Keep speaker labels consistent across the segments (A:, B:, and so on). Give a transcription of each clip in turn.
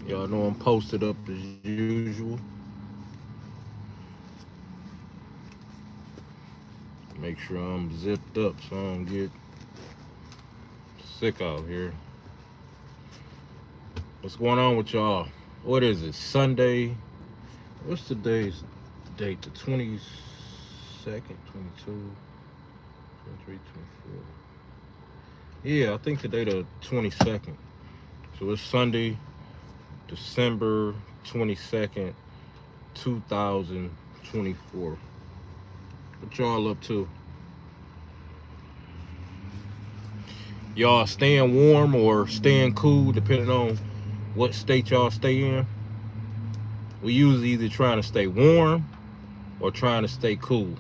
A: Y'all know I'm posted up as usual. Make sure I'm zipped up so I don't get sick out here. What's going on with y'all? What is it? Sunday? What's today's date? The 22nd, 22, 23, 24. Yeah, I think today the 22nd. So it's Sunday, December 22nd, 2024. What y'all up to? Y'all staying warm or staying cool, depending on what state y'all stay in. We usually either trying to stay warm or trying to stay cool.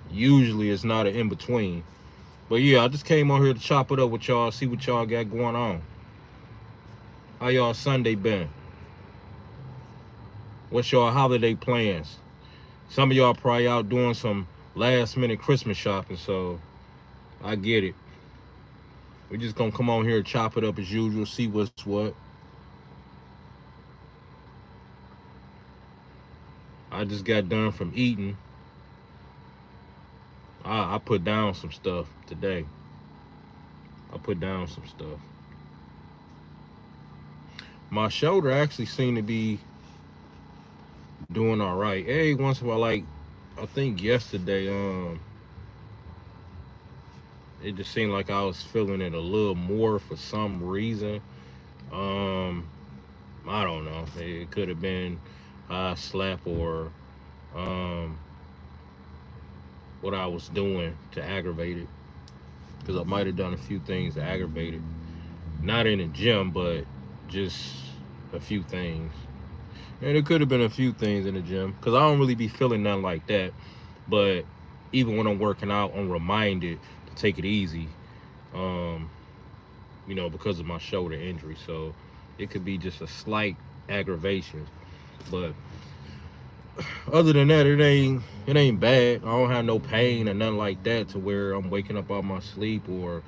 A: Usually it's not an in-between. But yeah, I just came on here to chop it up with y'all, see what y'all got going on. How y'all Sunday been? What's y'all holiday plans? Some of y'all probably out doing some last minute Christmas shopping, so I get it. We just gonna come on here and chop it up as usual, see what's what. I just got done from eating. I put down some stuff today. I put down some stuff. My shoulder actually seemed to be doing all right. Hey, once in a while, like I think yesterday, it just seemed like I was feeling it a little more for some reason. I don't know. It could have been I slept or what I was doing to aggravate it. Because I might have done a few things to aggravate it. Not in the gym, but just a few things. And it could have been a few things in the gym. Because I don't really be feeling nothing like that. But even when I'm working out, I'm reminded to take it easy. Because of my shoulder injury. So it could be just a slight aggravation. But other than that, it ain't bad. I don't have no pain or nothing like that to where I'm waking up out my sleep or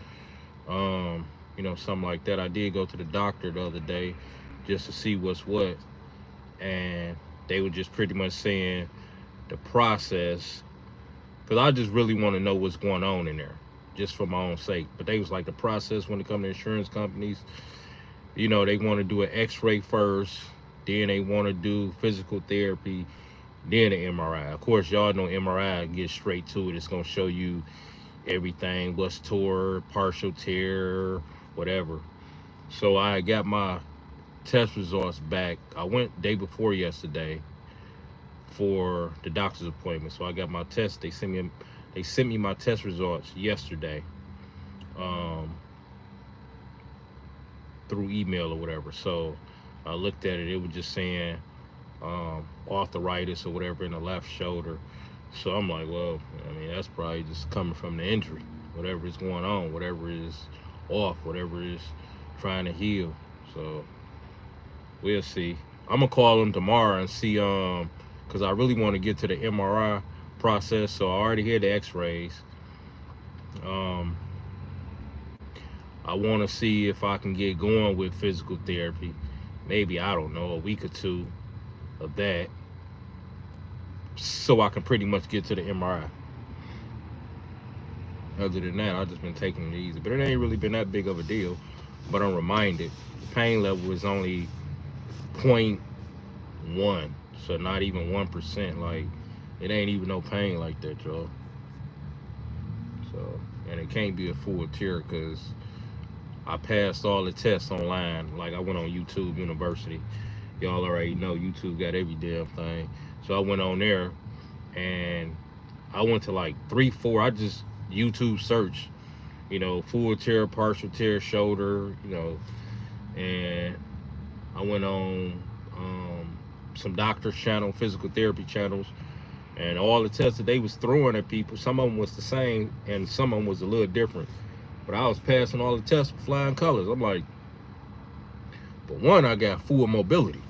A: something like that. I did go to the doctor the other day just to see what's what, and they were just pretty much saying the process, because I just really want to know what's going on in there, just for my own sake. But they was like, the process when it comes to insurance companies, they want to do an x-ray first, then they want to do physical therapy, then an MRI. Of course, y'all know MRI gets straight to it. It's going to show you everything, what's tore, partial tear, whatever. So I got my test results back. I went day before yesterday for the doctor's appointment. So I got my test. They sent me my test results yesterday through email or whatever. So I looked at it. It was just saying arthritis or whatever in the left shoulder. So I'm like, well, that's probably just coming from the injury. Whatever is going on, whatever is off, whatever is trying to heal. So we'll see. I'm gonna call them tomorrow and see, because I really want to get to the MRI process. So I already had the x-rays. I want to see if I can get going with physical therapy. Maybe, I don't know, a week or two of that, so I can pretty much get to the MRI. Other than that, I've just been taking it easy. But it ain't really been that big of a deal. But I'm reminded, the pain level is only 0.1. So not even 1%. Like, it ain't even no pain like that, y'all. So, and it can't be a full tear because I passed all the tests online. Like, I went on YouTube University. Y'all already know YouTube got every damn thing. So I went on there and I went to like 3, 4. I just YouTube search, full tear, partial tear, shoulder, and I went on some doctor's channel, physical therapy channels, and all the tests that they was throwing at people, some of them was the same and some of them was a little different. But I was passing all the tests with flying colors. I'm like, but one, I got full mobility.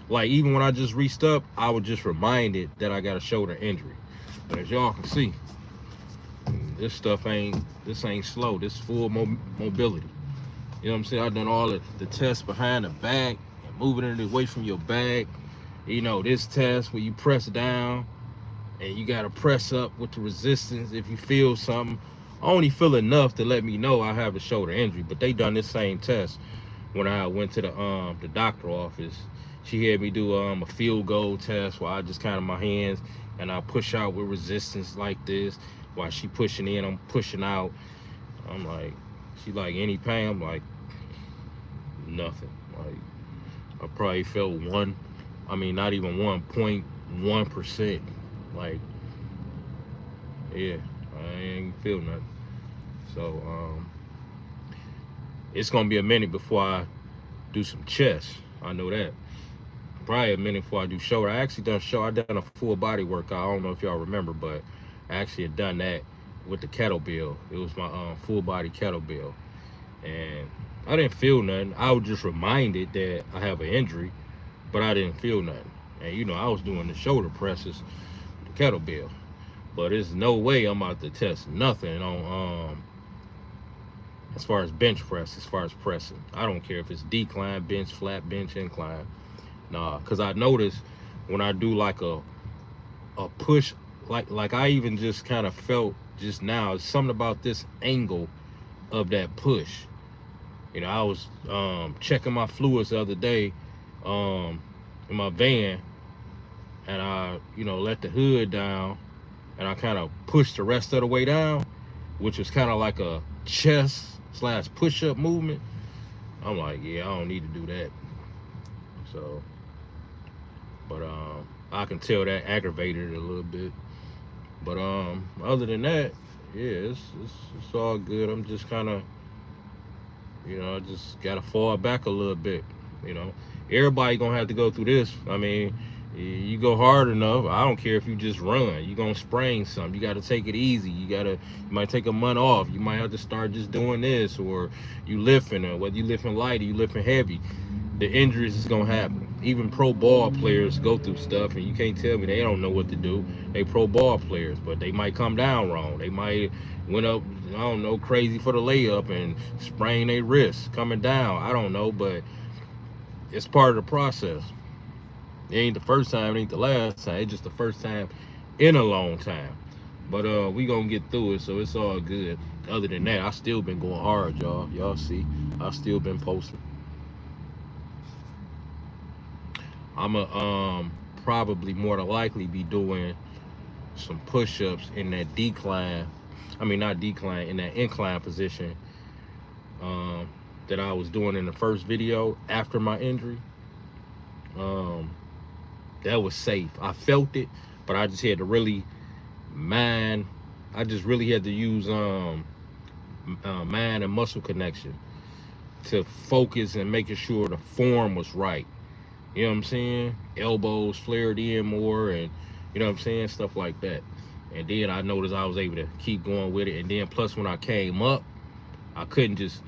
A: Like, even when I just reached up, I was just reminded that I got a shoulder injury. But as y'all can see, this ain't slow. This full mobility. You know what I'm saying? I've done all the tests behind the back and moving it away from your back. You know, this test where you press down and you gotta press up with the resistance if you feel something. I only feel enough to let me know I have a shoulder injury, but they done this same test when I went to the doctor office. She had me do a field goal test where I just kind of my hands and I push out with resistance like this while she pushing in, I'm pushing out. I'm like, she like, any pain? I'm like, nothing. Like, I probably felt not even 1.1%. Like, yeah, I ain't feel nothing. So it's gonna be a minute before I do some chest. I know that. Probably a minute before I do shoulder. I actually I done a full body workout. I don't know if y'all remember, but I actually had done that with the kettlebell. It was my full body kettlebell, and I didn't feel nothing. I was just reminded that I have an injury, but I didn't feel nothing. And you know, I was doing the shoulder presses, the kettlebell, but there's no way I'm about to test nothing on as far as bench press, as far as pressing. I don't care if it's decline bench, flat bench, incline. Nah, because I noticed when I do like a push, like I even just kind of felt just now, something about this angle of that push. You know, I was checking my fluids the other day in my van, and I, you know, let the hood down, and I kind of pushed the rest of the way down, which was kind of like a chest / push-up movement. I'm like, yeah, I don't need to do that. So, but I can tell that aggravated it a little bit. But other than that, yeah, it's all good. I'm just kind of, you know, I just gotta fall back a little bit. You know, everybody gonna have to go through this. I mean, you go hard enough, I don't care if you just run, you gonna sprain something. You gotta take it easy. You might take a month off. You might have to start just doing this, or you lifting, or whether you lifting light or you lifting heavy, the injuries is gonna happen. Even pro ball players go through stuff, and you can't tell me they don't know what to do. They pro ball players, but they might come down wrong. They might went up, I don't know, crazy for the layup and sprain their wrist coming down. I don't know, but it's part of the process. It ain't the first time, it ain't the last time. It's just the first time in a long time. But we gonna get through it, so it's all good. Other than that, I still been going hard, y'all. Y'all see, I still been posting. I'ma probably more than likely be doing some push-ups in that decline. I mean, not decline, in that incline position that I was doing in the first video after my injury. That was safe. I felt it, but I just had to really I just really had to use mind and muscle connection to focus and making sure the form was right. You know what I'm saying? Elbows flared in more, and you know what I'm saying? Stuff like that. And then I noticed I was able to keep going with it. And then plus when I came up, I couldn't just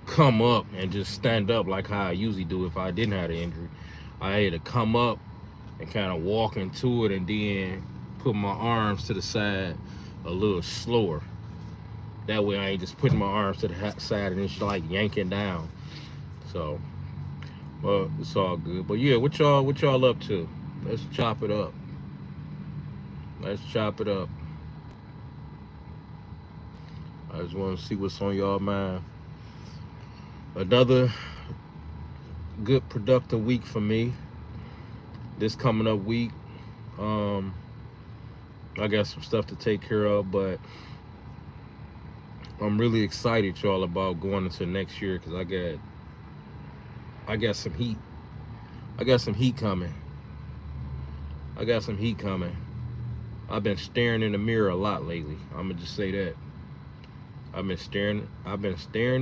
A: come up and just stand up like how I usually do if I didn't have the injury. I had to come up and kind of walk into it, and then put my arms to the side a little slower. That way I ain't just putting my arms to the side and it's like yanking down. So, well, it's all good. But yeah, what y'all up to? Let's chop it up. Let's chop it up. I just want to see what's on y'all mind. Another good productive week for me. This coming up week, I got some stuff to take care of, but I'm really excited, y'all, about going into next year, because I got some heat. I got some heat coming. I've been staring in the mirror a lot lately. I'm gonna just say that. I've been staring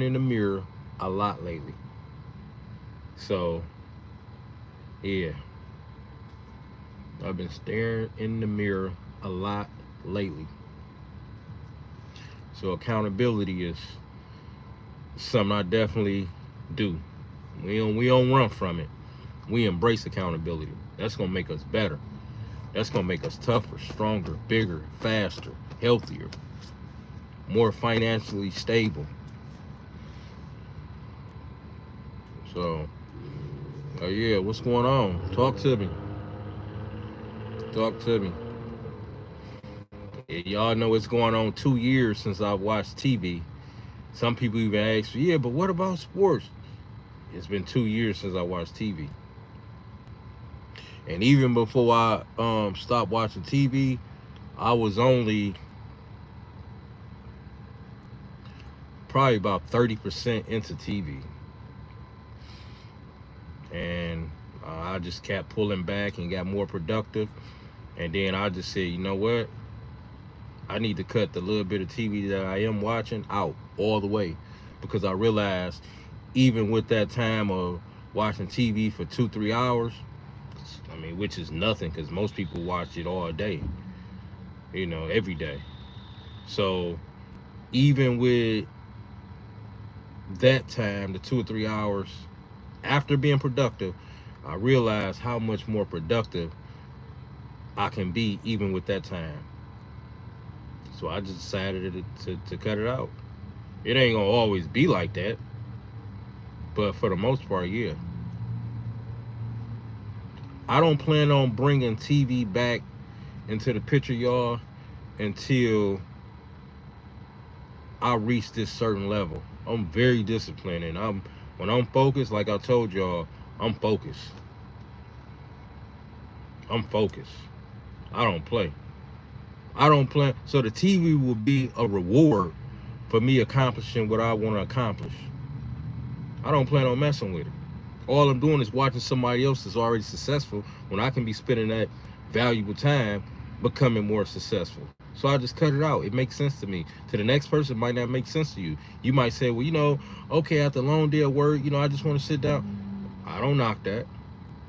A: in the mirror a lot lately. So, yeah. I've been staring in the mirror a lot lately. So accountability is something I definitely do. We don't run from it. We embrace accountability. That's gonna make us better. That's gonna make us tougher, stronger, bigger, faster, healthier, more financially stable. So, yeah, what's going on? Talk to me. Talk to me. Yeah, y'all know it's going on 2 years since I've watched TV. Some people even ask, yeah, but what about sports? It's been 2 years since I watched TV. And even before I stopped watching TV, I was only probably about 30% into TV. And I just kept pulling back and got more productive. And then I just said, you know what? I need to cut the little bit of TV that I am watching out all the way, because I realized even with that time of watching TV for 2-3 hours, I mean, which is nothing because most people watch it all day, every day. So even with that time, the 2 or 3 hours after being productive, I realized how much more productive I can be even with that time. So I just decided to cut it out. It ain't gonna always be like that, but for the most part, yeah. I don't plan on bringing TV back into the picture, y'all, until I reach this certain level. I'm very disciplined, and when I'm focused, like I told y'all, I'm focused. I'm focused. I don't play. I don't plan. So the TV will be a reward for me accomplishing what I want to accomplish. I don't plan on messing with it. All I'm doing is watching somebody else that's already successful when I can be spending that valuable time becoming more successful. So I just cut it out. It makes sense to me. To the next person, it might not make sense to you. You might say, well, okay, after a long day of work, I just want to sit down. I don't knock that.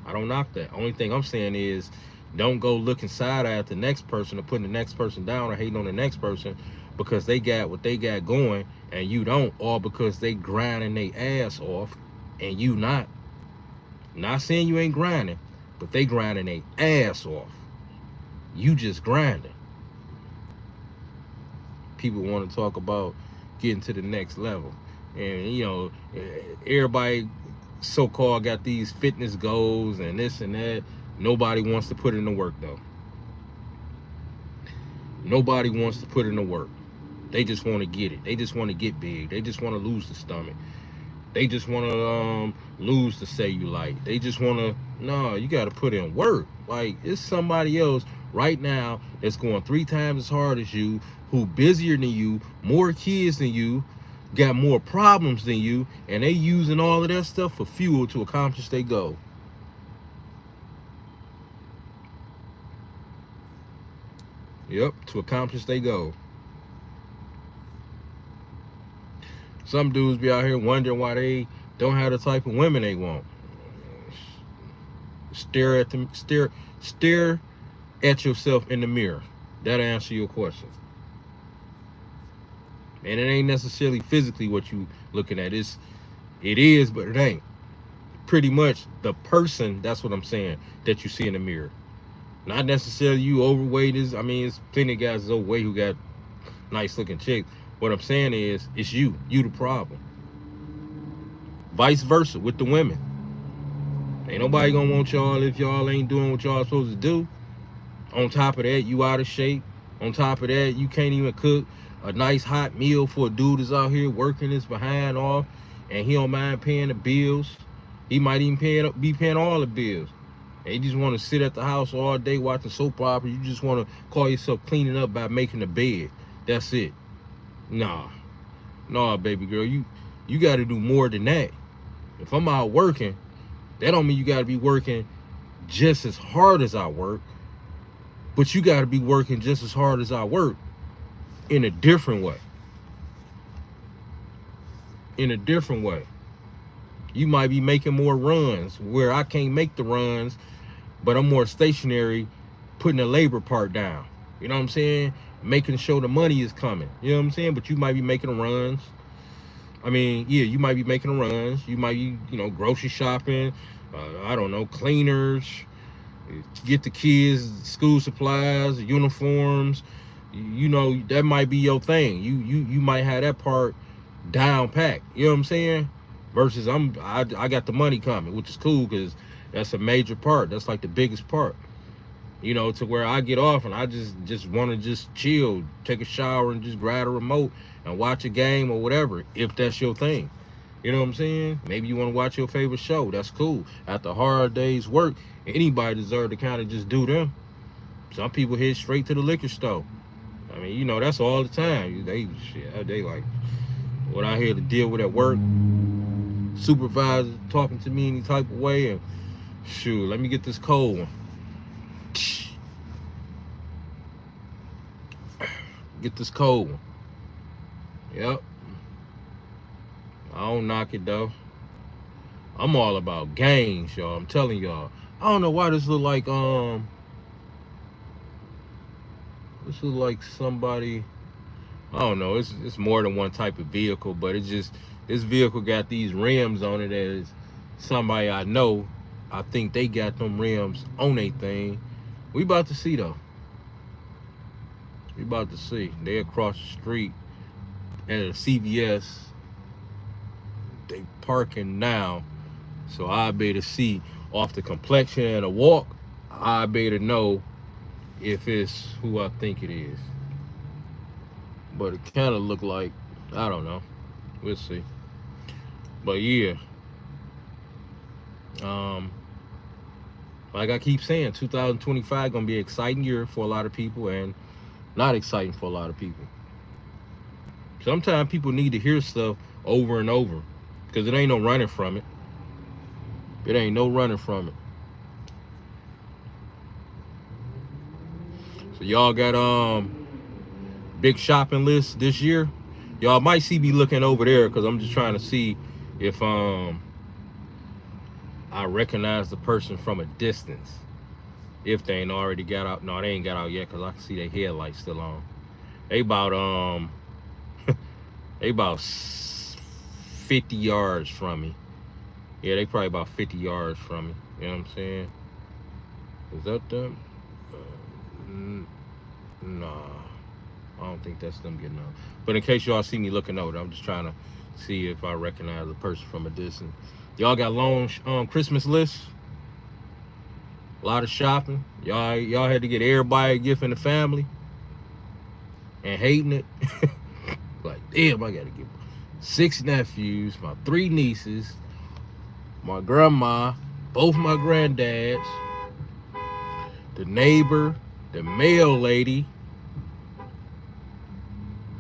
A: I don't knock that. Only thing I'm saying is, don't go looking side at the next person or putting the next person down or hating on the next person because they got what they got going and you don't, or because they grinding their ass off and you not. Not saying you ain't grinding, but they grinding their ass off. You just grinding. People want to talk about getting to the next level. And, everybody so-called got these fitness goals and this and that. Nobody wants to put in the work, though. Nobody wants to put in the work. They just want to get it. They just want to get big. They just want to lose the stomach. They just want to lose the cellulite. They just want to, no, you got to put in work. Like, it's somebody else right now that's going 3 times as hard as you, who busier than you, more kids than you, got more problems than you, and they using all of that stuff for fuel to accomplish their goal. Yep, to accomplish their goal. Some dudes be out here wondering why they don't have the type of women they want. Stare at yourself in the mirror. That'll answer your question. And it ain't necessarily physically what you looking at. It is, but it ain't. Pretty much the person, that's what I'm saying, that you see in the mirror. Not necessarily you overweight. It's plenty of guys that's overweight who got nice looking chicks. What I'm saying is, it's you. You the problem. Vice versa with the women. Ain't nobody gonna want y'all if y'all ain't doing what y'all supposed to do. On top of that, you out of shape. On top of that, you can't even cook a nice hot meal for a dude that's out here working his behind off, and he don't mind paying the bills. He might even be paying all the bills. And you just want to sit at the house all day watching soap opera. You just want to call yourself cleaning up by making the bed. That's it. Nah, baby girl, you got to do more than that. If I'm out working, that don't mean you got to be working just as hard as I work, but you got to be working just as hard as I work in a different way. In a different way. You might be making more runs where I can't make the runs, but I'm more stationary, putting the labor part down. You know what I'm saying? Making sure the money is coming. You know what I'm saying? But you might be making runs. You might be making runs. You might be, grocery shopping. I don't know, cleaners. Get the kids school supplies, uniforms. That might be your thing. You might have that part down packed. You know what I'm saying? versus I got the money coming, which is cool because that's a major part. That's like the biggest part. You know, to where I get off and I just want to just chill, take a shower, and just grab a remote and watch a game or whatever, if that's your thing. You know what I'm saying? Maybe you want to watch your favorite show. That's cool. After a hard day's work, anybody deserve to kind of just do them. Some people head straight to the liquor store. I mean, you know, that's all the time. They like, what I here to deal with at work, supervisor talking to me any type of way, and shoot, let me get this cold one. Get this cold one. Yep. I don't knock it though. I'm all about games, y'all. I'm telling y'all. I don't know why this look like somebody. I don't know. It's more than one type of vehicle, but it's just this vehicle got these rims on it as somebody I know. I think they got them rims on their thing. We about to see though. We about to see. They across the street at a CVS. They parking now, so I better see off the complexion and the walk. I better know if it's who I think it is. But it kind of look like, I don't know. We'll see. But yeah, like I keep saying, 2025 gonna be an exciting year for a lot of people, and not exciting for a lot of people. Sometimes people need to hear stuff over and over, because it ain't no running from it. It ain't no running from it. So y'all got big shopping list this year. Y'all might see me looking over there, because I'm just trying to see if I recognize the person from a distance. If they ain't already got out. No, they ain't got out yet, because I can see their headlights still on. They about they about 50 yards from me. Yeah, they probably about 50 yards from me. You know what I'm saying? Is that them? Nah, I don't think that's them getting out. But in case y'all see me looking over, I'm just trying to see if I recognize the person from a distance. Y'all got long Christmas lists? A lot of shopping. Y'all had to get everybody a gift in the family and hating it. Like, damn, I gotta get 6 nephews, my 3 nieces, my grandma, both my granddads, the neighbor, the mail lady.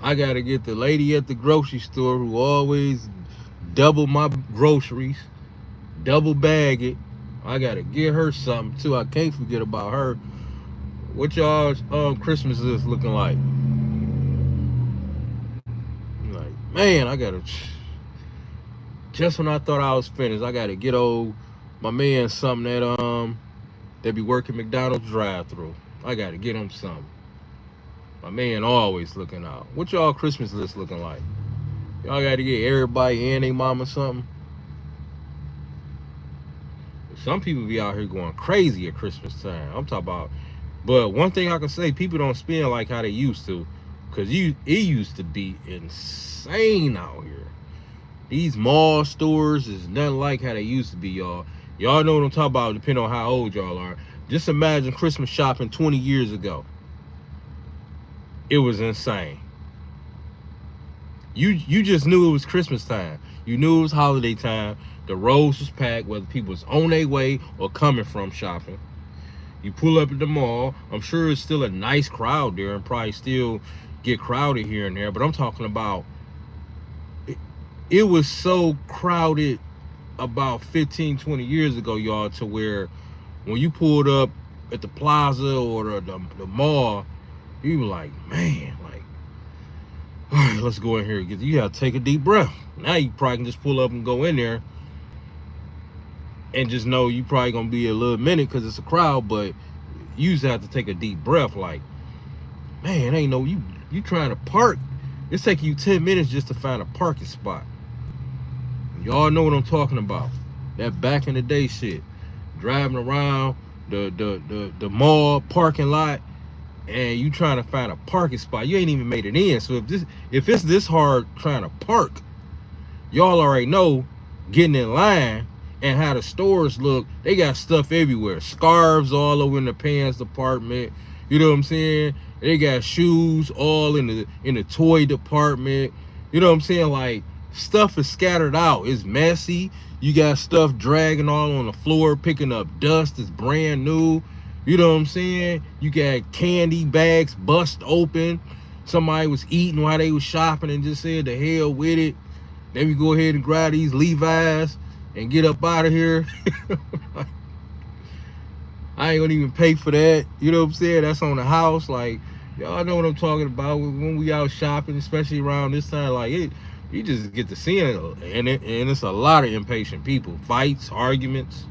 A: I gotta get the lady at the grocery store who always double my groceries, double bag it. I gotta get her something too. I can't forget about her. What y'all's Christmas is looking like? I'm like, man, I gotta. Just when I thought I was finished, I gotta get old my man something that be working McDonald's drive-thru. I gotta get him something. My man always looking out. What y'all Christmas list looking like? Y'all gotta get everybody and their mama something. Some people be out here going crazy at Christmas time. I'm talking about. But one thing I can say, people don't spend like how they used to, because it used to be insane out here. These mall stores is nothing like how they used to be, y'all. Y'all know what I'm talking about, depending on how old y'all are. Just imagine Christmas shopping 20 years ago. It was insane. You just knew it was Christmas time. You knew it was holiday time. The roads was packed, whether people was on their way or coming from shopping. You pull up at the mall. I'm sure it's still a nice crowd there, and probably still get crowded here and there. But I'm talking about, it was so crowded about 15, 20 years ago, y'all, to where when you pulled up at the plaza or the mall, you were like, man, like, all right, let's go in here. You gotta take a deep breath. Now you probably can just pull up and go in there and just know you probably gonna be a little minute because it's a crowd, but you just have to take a deep breath. Like, man, ain't no, you trying to park. It's taking you 10 minutes just to find a parking spot. Y'all know what I'm talking about. That back in the day shit. Driving around the mall parking lot, and you trying to find a parking spot. You ain't even made it in. So if it's this hard trying to park, y'all already know getting in line and how the stores look, they got stuff everywhere. Scarves all over in the pants department. You know what I'm saying? They got shoes all in the toy department. You know what I'm saying? Like, stuff is scattered out. It's messy. You got stuff dragging all on the floor, picking up dust. It's brand new. You know what I'm saying? You got candy bags bust open. Somebody was eating while they was shopping and just said the hell with it. Let me go ahead and grab these Levi's and get up out of here. I ain't gonna even pay for that. You know what I'm saying? That's on the house. Like, y'all know what I'm talking about when we out shopping, especially around this time. Like, you just get to see it, and it's a lot of impatient people. Fights, arguments,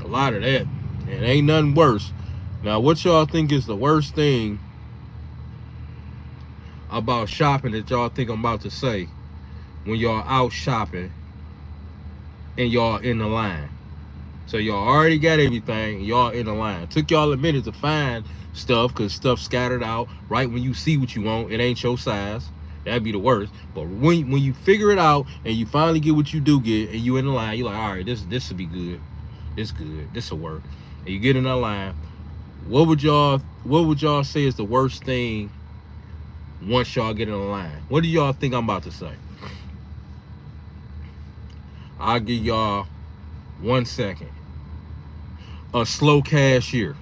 A: a lot of that. And ain't nothing worse. Now, what y'all think is the worst thing about shopping that y'all think I'm about to say when y'all out shopping and y'all in the line? So y'all already got everything, y'all in the line. Took y'all a minute to find stuff because stuff scattered out. Right when you see what you want, it ain't your size. That'd be the worst. But when you figure it out and you finally get what you do get and you in the line, you're like, all right, this will be good. This good. This will work. And you get in the line. What would y'all say is the worst thing once y'all get in the line? What do y'all think I'm about to say? I'll give y'all 1 second. A slow cashier.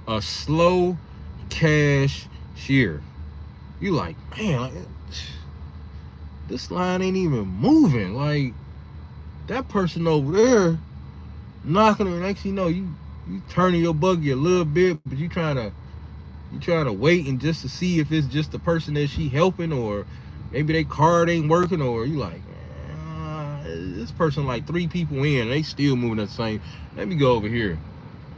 A: A slow cashier. You like, man, like, this line ain't even moving. Like, that person over there knocking it. Next you know, you turning your buggy a little bit, but you trying to wait and just to see if it's just the person that she helping, or maybe their card ain't working, or you like, this person like 3 people in, and they still moving the same. Let me go over here.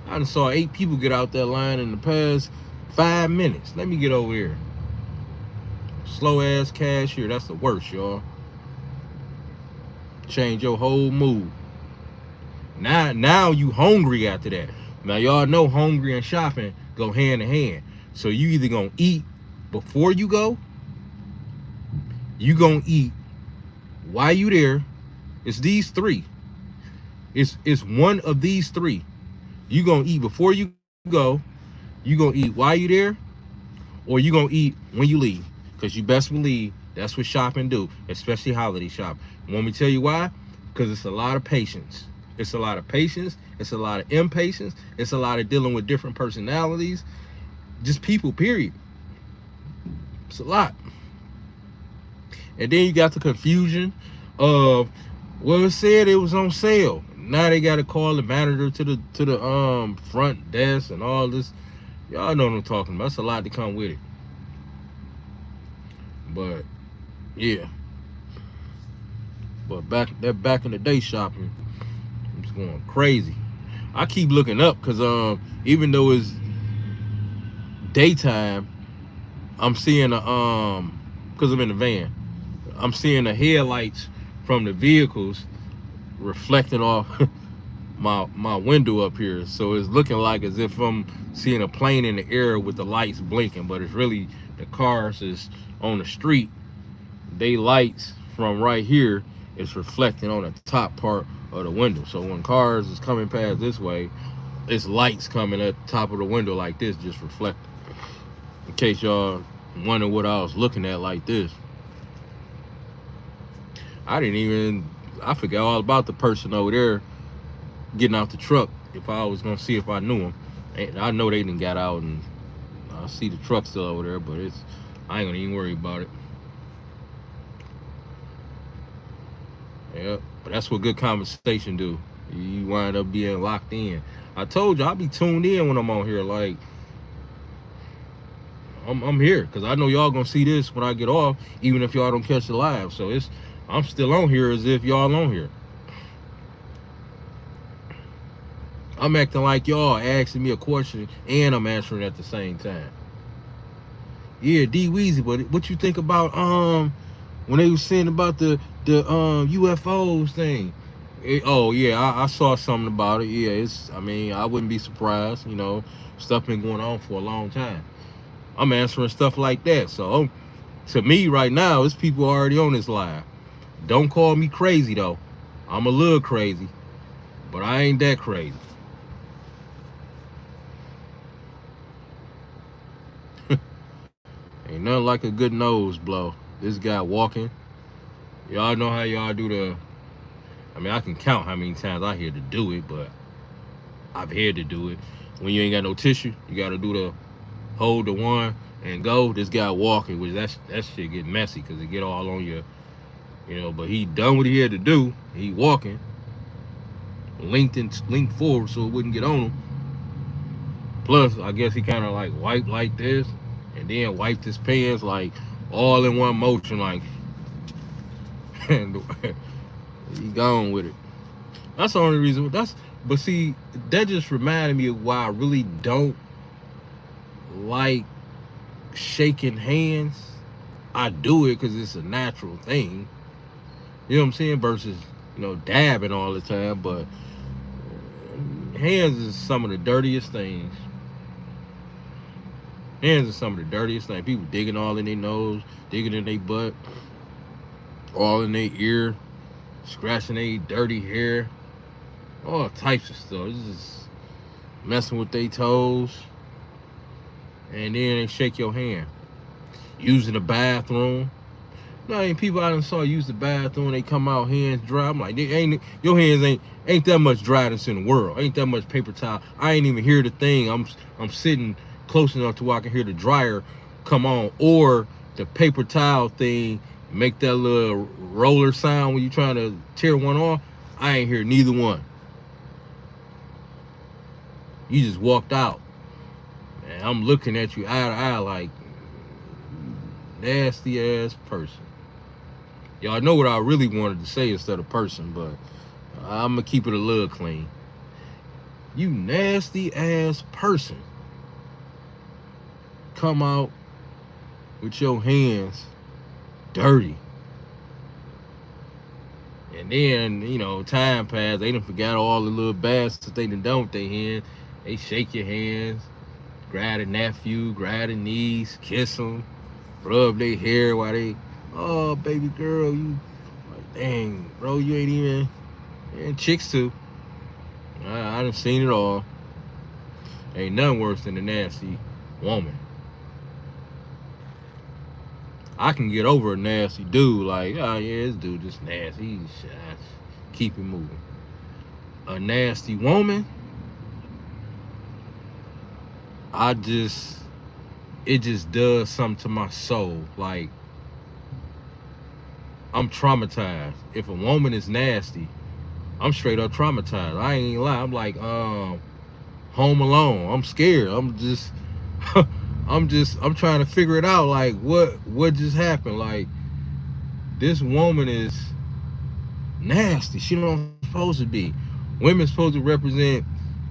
A: I done saw 8 people get out that line in the past 5 minutes. Let me get over here. Slow ass cashier, that's the worst, y'all. Change your whole mood. Now you hungry after that. Now y'all know hungry and shopping go hand in hand. So you either gonna eat before you go, you gonna eat while you there. It's these 3. It's one of these 3. You gonna eat before you go, you gonna eat while you there, or you gonna eat when you leave. Because you best believe that's what shopping do, especially holiday shop. Want me to tell you why? Because it's a lot of patience. It's a lot of patience. It's a lot of impatience. It's a lot of dealing with different personalities. Just people, period. It's a lot. And then you got the confusion of, well, it said it was on sale. Now they got to call the manager to the front desk and all this. Y'all know what I'm talking about. That's a lot to come with it. But yeah. But back in the day shopping, it's going crazy. I keep looking up because even though it's daytime, I'm seeing because I'm in the van, I'm seeing the headlights from the vehicles reflecting off my window up here. So it's looking like as if I'm seeing a plane in the air with the lights blinking, but it's really the cars is on the street. They lights from right here is reflecting on the top part of the window. So when cars is coming past this way, it's lights coming at the top of the window like this, just reflecting. In case y'all wonder what I was looking at like this. I forgot all about the person over there getting out the truck. If I was gonna see if I knew him. I know they didn't got out, and I see the truck still over there, but I ain't gonna even worry about it. Yeah, but that's what good conversation do. You wind up being locked in. I told you I'll be tuned in when I'm on here. Like, I'm here because I know y'all gonna see this when I get off, even if y'all don't catch it live. So I'm still on here as if y'all on here. I'm acting like y'all asking me a question and I'm answering at the same time. Yeah, D Weezy, but what you think about when they was saying about the UFOs thing? Oh yeah, I saw something about it. Yeah, I wouldn't be surprised. You know, stuff been going on for a long time. I'm answering stuff like that. So to me right now, it's people already on this live. Don't call me crazy though. I'm a little crazy, but I ain't that crazy. Ain't nothing like a good nose blow. This guy walking. Y'all know how y'all do the. I mean, I can count how many times I hear to do it, but I've had to do it. When you ain't got no tissue, you got to do the hold the one and go. This guy walking, which that shit get messy because it get all on your, But he done what he had to do. He walking, linked forward so it wouldn't get on him. Plus, I guess he kind of like wiped like this, and then wiped his pants like all in one motion, like, and he gone with it. That's the only reason. But see, that just reminded me of why I really don't like shaking hands. I do it because it's a natural thing. You know what I'm saying? Versus, dabbing all the time. But hands is some of the dirtiest things. Hands are some of the dirtiest things. People digging all in their nose, digging in their butt, all in their ear, scratching their dirty hair, all types of stuff. It's just messing with their toes. And then they shake your hand. Using the bathroom. People I done saw use the bathroom, they come out hands dry. I'm like, your hands ain't that much dry that's in the world. Ain't that much paper towel. I ain't even hear the thing. I'm sitting close enough to where I can hear the dryer come on, or the paper towel thing make that little roller sound when you trying to tear one off. I ain't hear neither one. You just walked out. And I'm looking at you eye to eye like nasty ass person. Y'all know what I really wanted to say instead of person, but I'm gonna keep it a little clean. You nasty ass person. Come out with your hands dirty. And then, time passed. They done forgot all the little bastards they done with their hands. They shake your hands, grab a nephew, grab a niece, kiss them, rub their hair while they, oh, baby girl, you, like, dang, bro, you ain't even, and chicks too. I done seen it all. Ain't nothing worse than a nasty woman. I can get over a nasty dude, like, oh yeah, this dude just nasty. Keep it moving. A nasty woman, it just does something to my soul. Like, I'm traumatized. If a woman is nasty, I'm straight up traumatized. I ain't lie. I'm like, Home Alone. I'm scared. I'm trying to figure it out. Like, what just happened? Like, this woman is nasty. She don't supposed to be. Women supposed to represent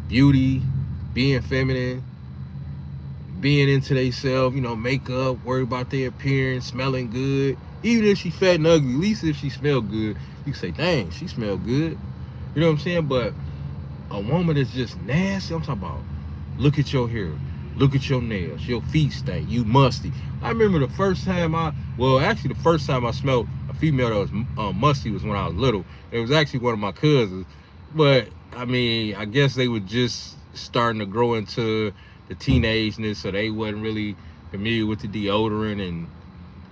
A: beauty, being feminine, being into themselves, makeup, worry about their appearance, smelling good. Even if she fat and ugly, at least if she smell good, you can say, dang, she smell good. You know what I'm saying? But a woman that's just nasty, I'm talking about, look at your hair, look at your nails, your feet stink, you musty. I remember the first time I smelled a female that was musty was when I was little. It was actually one of my cousins. But, I mean, I guess they were just starting to grow into the teenageness, so they wasn't really familiar with the deodorant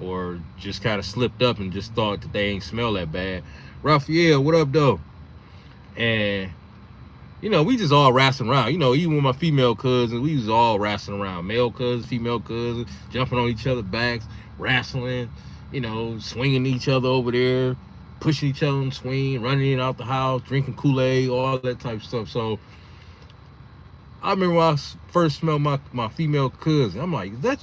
A: or just kind of slipped up and just thought that they ain't smell that bad. Raphael, what up, though? And, we just all wrestling around. Even with my female cousins, we was all wrestling around. Male cousins, female cousins, jumping on each other's backs, wrestling, swinging each other over there, pushing each other on the swing, running in and out the house, drinking Kool-Aid, all that type of stuff. So I remember when I first smelled my female cousin, I'm like, I'm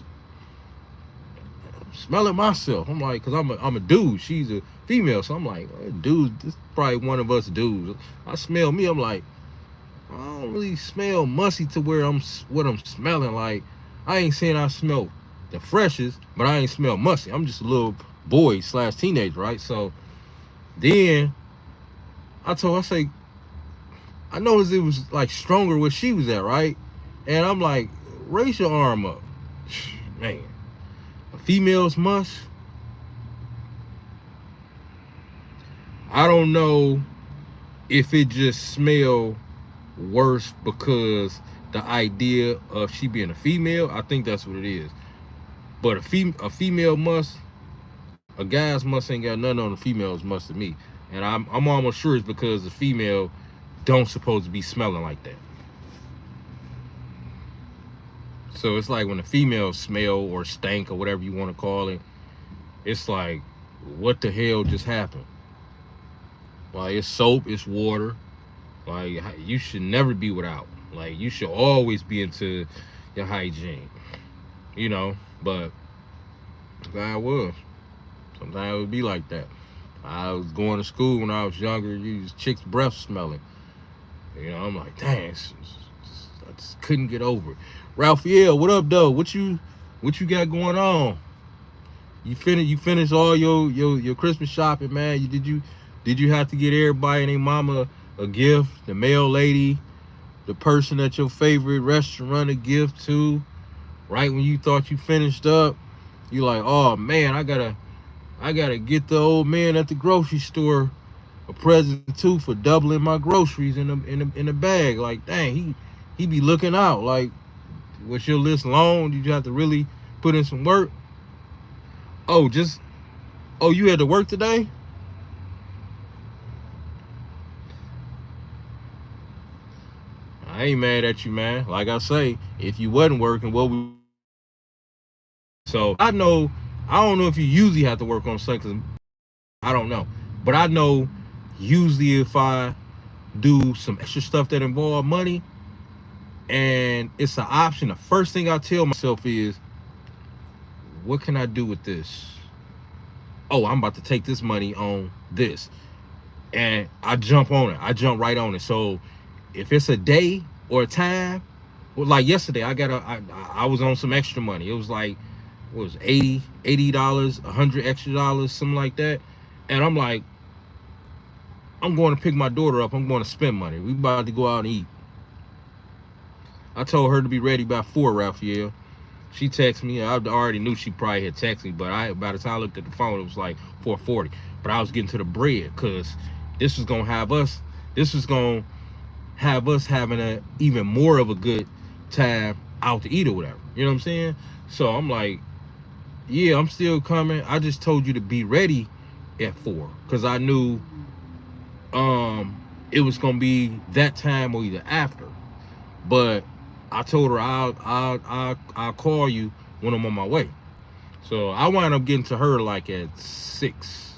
A: smelling myself. I'm like, because I'm a dude. She's a female. So I'm like, dude, this is probably one of us dudes. I smell me. I'm like, I don't really smell musty to where what I'm smelling like. I ain't saying I smell the freshest, but I ain't smell musty. I'm just a little boy / teenager, right? So then I say, I noticed it was like stronger where she was at, right? And I'm like, raise your arm up. Man, a female's musk. I don't know if it just smell worse because the idea of she being a female. I think that's what it is. But a female must, a guy's must ain't got nothing on the female's must to me. And I'm almost sure it's because the female don't supposed to be smelling like that. So it's like when the female smell or stank or whatever you want to call it, it's like, what the hell just happened? Like, it's soap, it's water. Like, you should never be without. Like, you should always be into your hygiene, you know. But I was. Sometimes it would be like that. I was going to school when I was younger. You chicks' breath smelling. You know, I'm like, dang, I just couldn't get over it. Raphael, what up, though? What you got going on? You finished all your Christmas shopping, man. Did you have to get everybody and their mama a gift? The mail lady, the person at your favorite restaurant a gift to? Right when you thought you finished up, you like, oh man, I gotta get the old man at the grocery store a present too for doubling my groceries in the bag. Like, dang, he be looking out. Like, was your list long? Did you have to really put in some work? Oh, you had to work today? I ain't mad at you, man. Like I say, if you wasn't working, so I don't know if you usually have to work on Sunday. I don't know. But I know usually if I do some extra stuff that involve money and it's an option, the first thing I tell myself is, what can I do with this? Oh, I'm about to take this money on this. And I jump on it. I jump right on it. So if it's a day or a time, well, like yesterday, I was on some extra money. It was like, what was it, $80, $100 extra dollars, something like that. And I'm like, I'm going to pick my daughter up. I'm going to spend money. We about to go out and eat. I told her to be ready by 4, Raphael. She texted me. I already knew she probably had texted me, but by the time I looked at the phone, it was like 4:40. But I was getting to the bread because this was gonna have us having a even more of a good time out to eat or whatever. You know what I'm saying? So I'm like, yeah, I'm still coming. I just told you to be ready at 4 because I knew it was gonna be that time or either after. But I told her I'll call you when I'm on my way. So I wound up getting to her like at 6,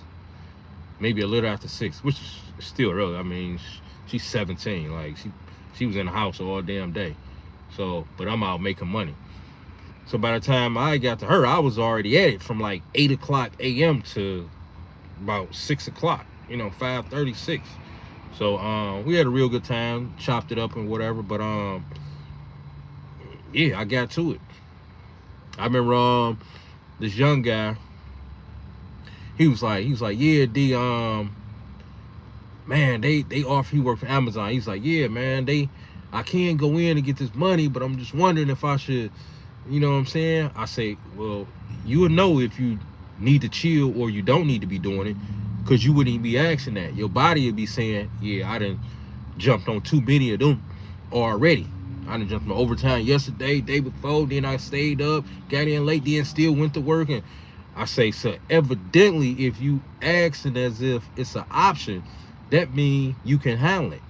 A: maybe a little after 6, which is still early. I mean, she's 17. Like she was in the house all damn day. So, but I'm out making money. So by the time I got to her, I was already at it from like 8:00 a.m. to about 6 o'clock. 5:36. So we had a real good time, chopped it up and whatever. But yeah, I got to it. I remember this young guy. He was like, yeah, D, man, they offer, he worked for Amazon. He's like, yeah, man, I can go in and get this money, but I'm just wondering if I should, you know what I'm saying? I say, well, you would know if you need to chill or you don't need to be doing it, because you wouldn't even be asking that. Your body would be saying, yeah, I done jumped on too many of them already. I done jumped on overtime yesterday, day before, then I stayed up, got in late, then still went to work. And I say, so evidently, if you asking as if it's an option, that means you can handle it.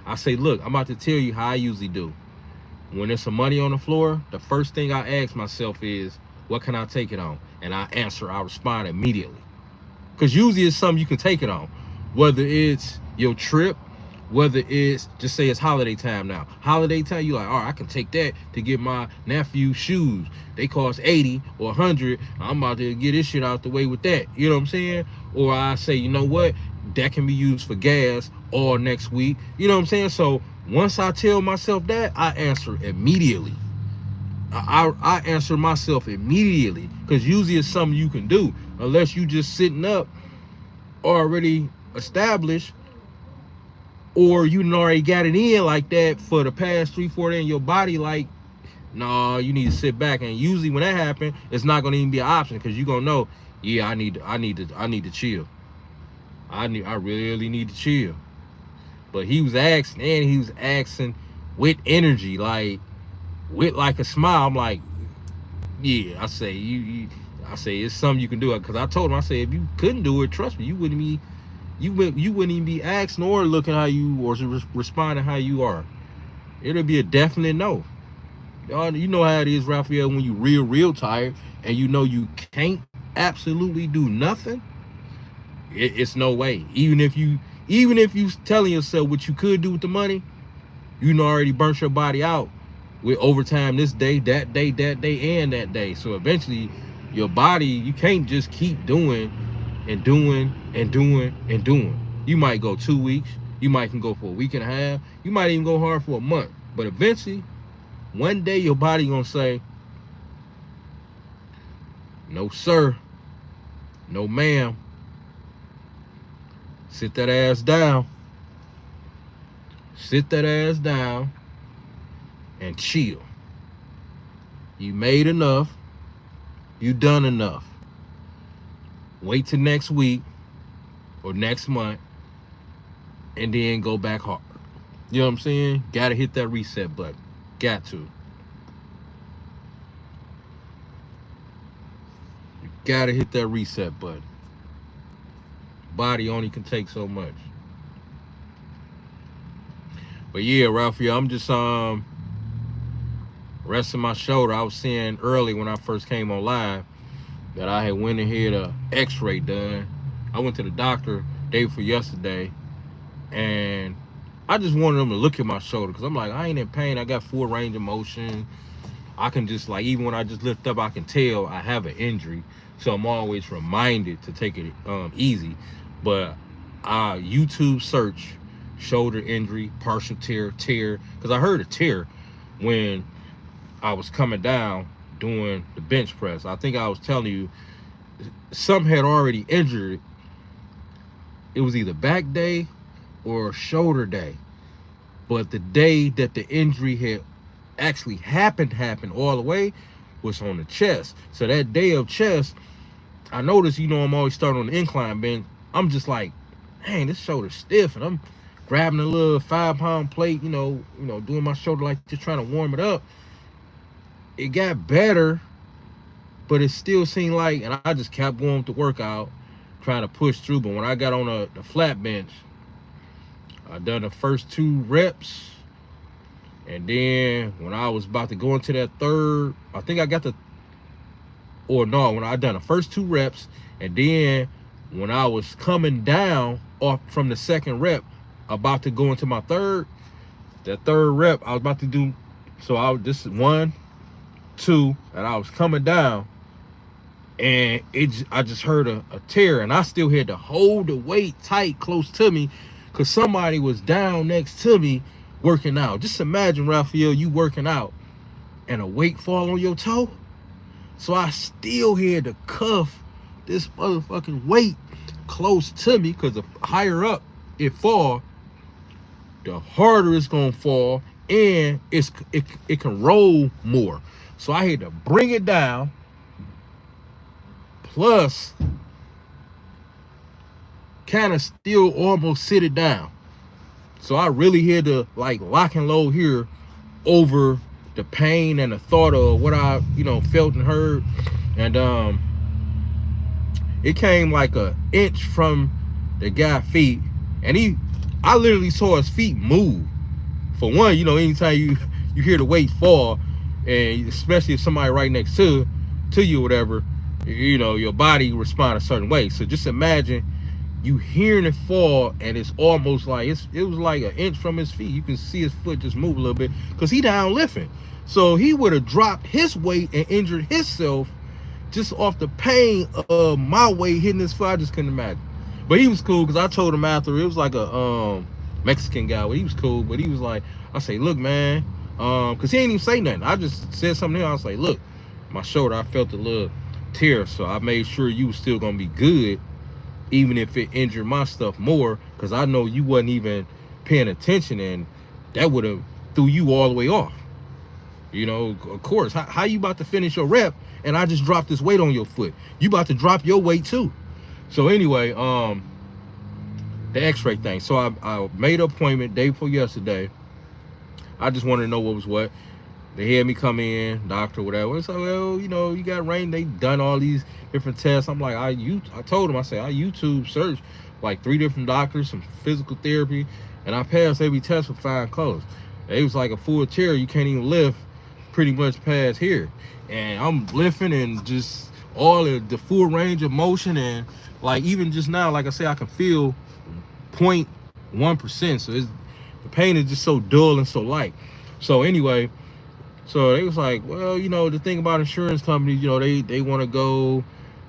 A: I say, look, I'm about to tell you how I usually do. When there's some money on the floor, the first thing I ask myself is, what can I take it on? And I respond immediately. Because usually it's something you can take it on. Whether it's your trip, whether it's, just say it's holiday time now. Holiday time, you like, all right, I can take that to get my nephew shoes. They cost 80 or 100. I'm about to get this shit out the way with that. You know what I'm saying? Or I say, you know what? That can be used for gas all next week. You know what I'm saying? So once I tell myself that, I answer immediately. I answer myself immediately, because usually it's something you can do, unless you just sitting up already established, or you already got it in like that for the past 3-4 days in your body. Like, no, you need to sit back. And usually when that happens, it's not gonna even be an option, because you're gonna know, yeah, I need to chill. I really need to chill. But he was asking, and he was asking with energy, like with like a smile. I'm like, yeah. I say I say it's something you can do. Cause I told him, I said, if you couldn't do it, trust me, you wouldn't even be asking or looking how you or responding how you are. It'll be a definite no. You know how it is, Raphael, when you real tired and you know you can't absolutely do nothing. It's no way. Even if you telling yourself what you could do with the money, you know already burnt your body out with overtime this day, that day, and that day. So eventually your body, you can't just keep doing and doing and doing and doing. You might go 2 weeks, you might can go for a week and a half, you might even go hard for a month. But eventually, one day your body gonna say, no sir, no ma'am, sit that ass down. Sit that ass down and chill. You made enough. You done enough. Wait till next week or next month and then go back hard. You know what I'm saying? Gotta hit that reset button. Got to. You gotta hit that reset button. Body only can take so much. But yeah, Raphael, I'm just resting my shoulder. I was saying early when I first came on live that I had went and had a x-ray done. I went to the doctor day before yesterday, and I just wanted them to look at my shoulder because I'm like, I ain't in pain. I got full range of motion. I can just, like, even when I just lift up, I can tell I have an injury. So I'm always reminded to take it easy. But YouTube search shoulder injury, partial tear, because I heard a tear when I was coming down doing the bench press. I think I was telling you some had already injured. It was either back day or shoulder day. But the day that the injury had actually happened all the way was on the chest. So that day of chest, I noticed, I'm always starting on the incline bench. I'm just like, dang, this shoulder's stiff, and I'm grabbing a little 5-pound plate, doing my shoulder, like just trying to warm it up. It got better, but it still seemed like, and I just kept going with the workout, trying to push through. But when I got on the flat bench, I done the first 2 reps, and then when I was about to go into that third, I think I got when I done the first 2 reps, and then when I was coming down off from the second rep, about to go into my that third rep, I was about to do, so this is 1, 2, and I was coming down, and I just heard a tear, and I still had to hold the weight tight close to me because somebody was down next to me working out. Just imagine, Raphael, you working out and a weight fall on your toe. So I still had to cuff this motherfucking weight close to me, because the higher up it fall, the harder it's gonna fall, and it can roll more. So I had to bring it down, plus kind of still almost sit it down. So I really had to like lock and load here over the pain and the thought of what I felt and heard. And it came like an inch from the guy's feet, and I literally saw his feet move. For one, anytime you hear the weight fall, and especially if somebody right next to you or whatever, your body respond a certain way. So just imagine you hearing it fall, and it's almost like it was like an inch from his feet. You can see his foot just move a little bit because he down lifting. So he would have dropped his weight and injured himself just off the pain of my weight hitting his foot. I just couldn't imagine. But he was cool, because I told him after, it was like a Mexican guy, but he was cool. But he was like, I say, look, man, because he ain't even say nothing. I just said something to him. I was like, look, my shoulder, I felt a little tear, so I made sure you was still gonna be good, even if it injured my stuff more, because I know you wasn't even paying attention, and that would have threw you all the way off. Of course, how you about to finish your rep and I just dropped this weight on your foot? You about to drop your weight too. So anyway, the x-ray thing. So I made an appointment day before yesterday. I just wanted to know what was what. They had me come in, doctor, whatever. So, well, you know, you got rain. They done all these different tests. I'm like, I told them, I said, I YouTube searched like 3 different doctors, some physical therapy, and I passed every test with 5 colors. It was like a full chair. You can't even lift pretty much past here. And I'm lifting and just all of the full range of motion. And like even just now, like I say, I can feel 0.1%. So the pain is just so dull and so light. So anyway, so they was like, well, you know, the thing about insurance companies, you know, they want to go,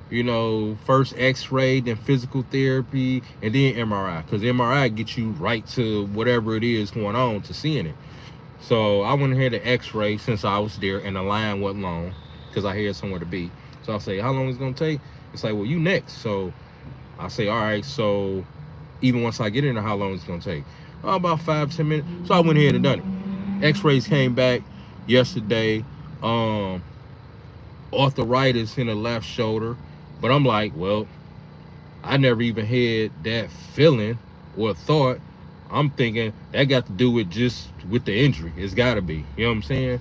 A: you know, first x-ray, then physical therapy, and then MRI. Because MRI gets you right to whatever it is going on to seeing it. So I went ahead to x-ray since I was there, and the line wasn't long because I had somewhere to be. So I say, how long is it going to take? It's like, well, you next. So I say, all right, so even once I get in there, how long is it going to take? Oh, about 5-10 minutes. So I went ahead and done it. X-rays came back yesterday. Arthritis in the left shoulder. But I'm like, well, I never even had that feeling or thought. I'm thinking that got to do with just with the injury. It's got to be. You know what I'm saying?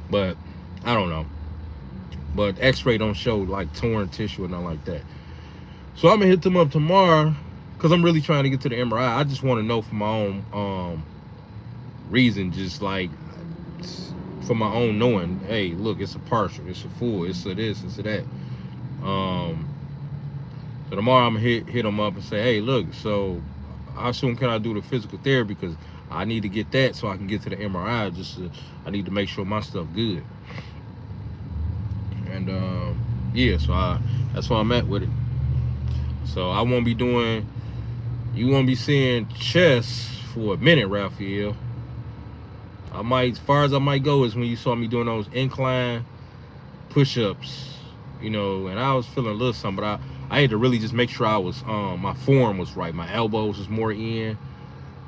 A: But I don't know. But x-ray don't show like torn tissue or nothing like that. So I'm going to hit them up tomorrow because I'm really trying to get to the MRI. I just want to know for my own reason, just like for my own knowing, hey, look, it's a partial, it's a full, it's a this, it's a that. So tomorrow I'm going to hit them up and say, hey, look, so how soon can I do the physical therapy? Because I need to get that so I can get to the MRI. I need to make sure my stuff good. And yeah, so that's where I'm at with it. So I won't be doing, you won't be seeing chest for a minute, Raphael. I might, as far as I might go is when you saw me doing those incline push-ups, you know, and I was feeling a little something, but I had to really just make sure I was, my form was right. My elbows was more in.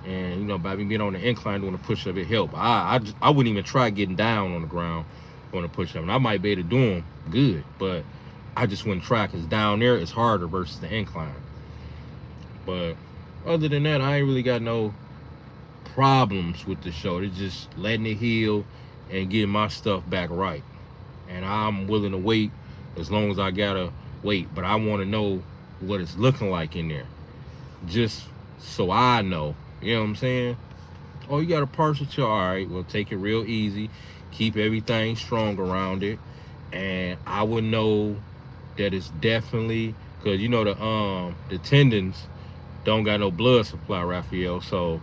A: And, you know, by me being on the incline doing a push-up, it helped. I wouldn't even try getting down on the ground on a push-up. And I might be able to do them good, but I just wouldn't try because down there it's harder versus the incline. But other than that, I ain't really got no problems with the shoulder. It's just letting it heal and getting my stuff back right. And I'm willing to wait as long as I gotta wait. But I want to know what it's looking like in there, just so I know. You know what I'm saying? Oh, you got a partial tear. All right, well, take it real easy. Keep everything strong around it. And I would know that it's definitely, because, you know, the tendons don't got no blood supply, Raphael. So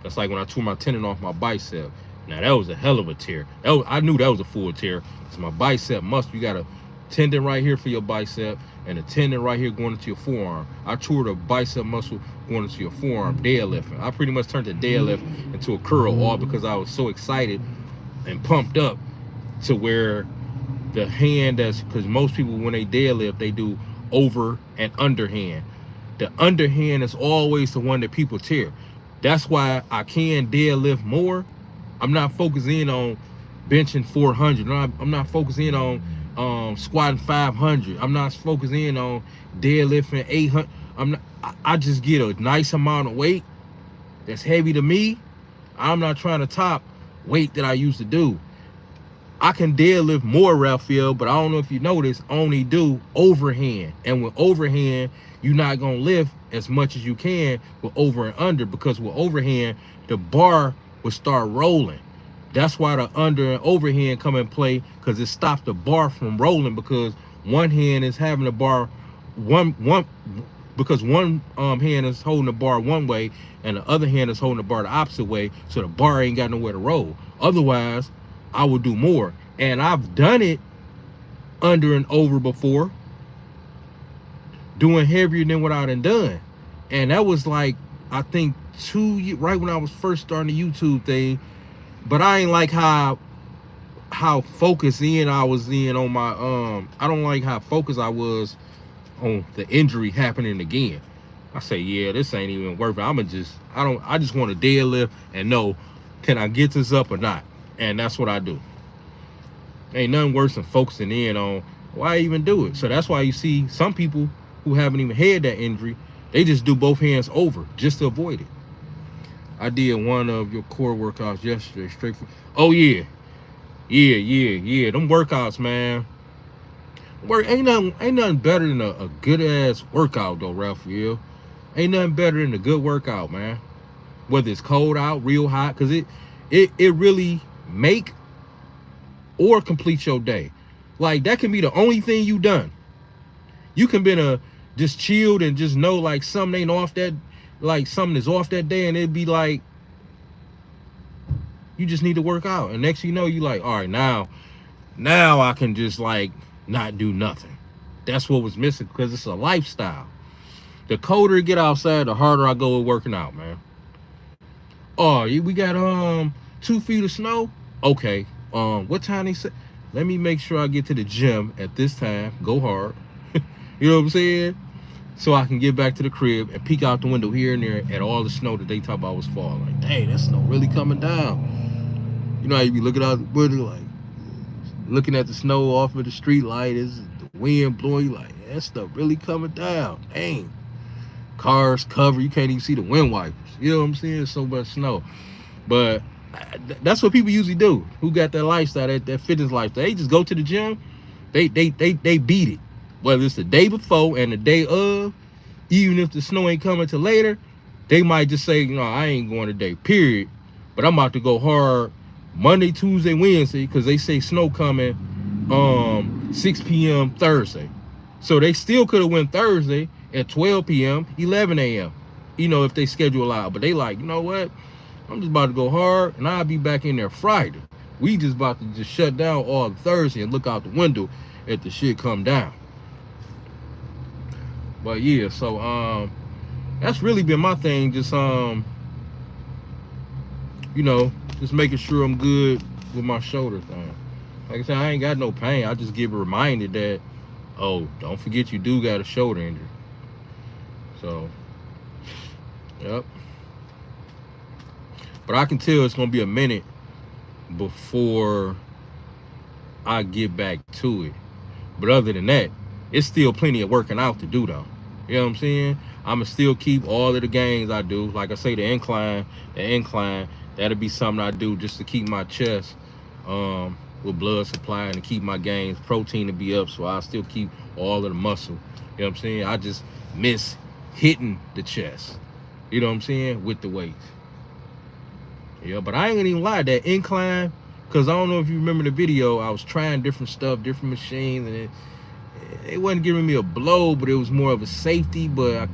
A: that's like when I tore my tendon off my bicep. Now, that was a hell of a tear. I knew that was a full tear. It's my bicep muscle. You got a tendon right here for your bicep and a tendon right here going into your forearm. I tore the bicep muscle going into your forearm, deadlifting. I pretty much turned the deadlift into a curl, all because I was so excited and pumped up to where the hand because most people when they deadlift, they do over and underhand. The underhand is always the one that people tear. That's why I can deadlift more. I'm not focusing on benching 400. I'm not focusing on squatting 500. I'm not focusing on deadlifting 800. I just get a nice amount of weight that's heavy to me. I'm not trying to top weight that I used to do. I can deadlift more, Raphael, but I don't know if you notice, I only do overhand. And with overhand, you're not going to lift as much as you can with over and under, because with overhand, the bar will start rolling. That's why the under and overhand come in play, because it stops the bar from rolling, because one hand is having the bar because one hand is holding the bar one way and the other hand is holding the bar the opposite way, so the bar ain't got nowhere to roll. Otherwise, I would do more. And I've done it under and over before, doing heavier than what I done. And that was like, I think 2 years, right when I was first starting the YouTube thing. But I ain't like how focused in I was in on my, I don't like how focused I was on the injury happening again. I say, yeah, this ain't even worth it. I just want to deadlift and know, can I get this up or not? And that's what I do. Ain't nothing worse than focusing in on why I even do it. So that's why you see some people who haven't even had that injury, They just do both hands over just to avoid it. I did one of your core workouts yesterday, straight from. Oh yeah, yeah. Them workouts, man. Ain't nothing better than a good ass workout though, Raphael. Ain't nothing better than a good workout, man. Whether it's cold out, real hot, cause it really make or complete your day. Like that can be the only thing you done. You can been just chilled and just know like something ain't off that, like something is off that day, and it'd be like you just need to work out. And next you know, you like, all right, now I can just like not do nothing. That's what was missing because it's a lifestyle. The colder it get outside, the harder I go with working out, man. Oh, we got 2 feet of snow. Okay. What time they say? Let me make sure I get to the gym at this time. Go hard. You know what I'm saying? So I can get back to the crib and peek out the window here and there at all the snow that they talk about was falling. Like, dang, that snow really coming down. You know how you be looking out the window, like looking at the snow off of the street light, is the wind blowing, you like, that stuff really coming down. Dang. Cars covered, you can't even see the wind wipers. You know what I'm saying? So much snow. But that's what people usually do. Who got that lifestyle, that fitness lifestyle? They just go to the gym. They beat it. Whether it's the day before and the day of, even if the snow ain't coming till later, they might just say, you know, I ain't going today, period. But I'm about to go hard Monday, Tuesday, Wednesday, because they say snow coming 6 p.m. Thursday. So they still could have went Thursday at 12 p.m., 11 a.m., you know, if they schedule out. But they like, you know what? I'm just about to go hard, and I'll be back in there Friday. We just about to just shut down all Thursday and look out the window at the shit come down. But yeah, so that's really been my thing. Just you know, just making sure I'm good with my shoulder thing. Like I said, I ain't got no pain. I just get reminded that, oh, don't forget you do got a shoulder injury. So, yep. But I can tell it's gonna be a minute before I get back to it. But other than that, it's still plenty of working out to do though. You know what I'm saying? I'ma still keep all of the gains I do. Like I say, the incline, that'll be something I do just to keep my chest with blood supply and to keep my gains, protein to be up, so I still keep all of the muscle. You know what I'm saying? I just miss hitting the chest. You know what I'm saying? With the weights. Yeah, but I ain't gonna even lie, that incline, because I don't know if you remember the video, I was trying different stuff, different machines, and it wasn't giving me a blow, but it was more of a safety, but I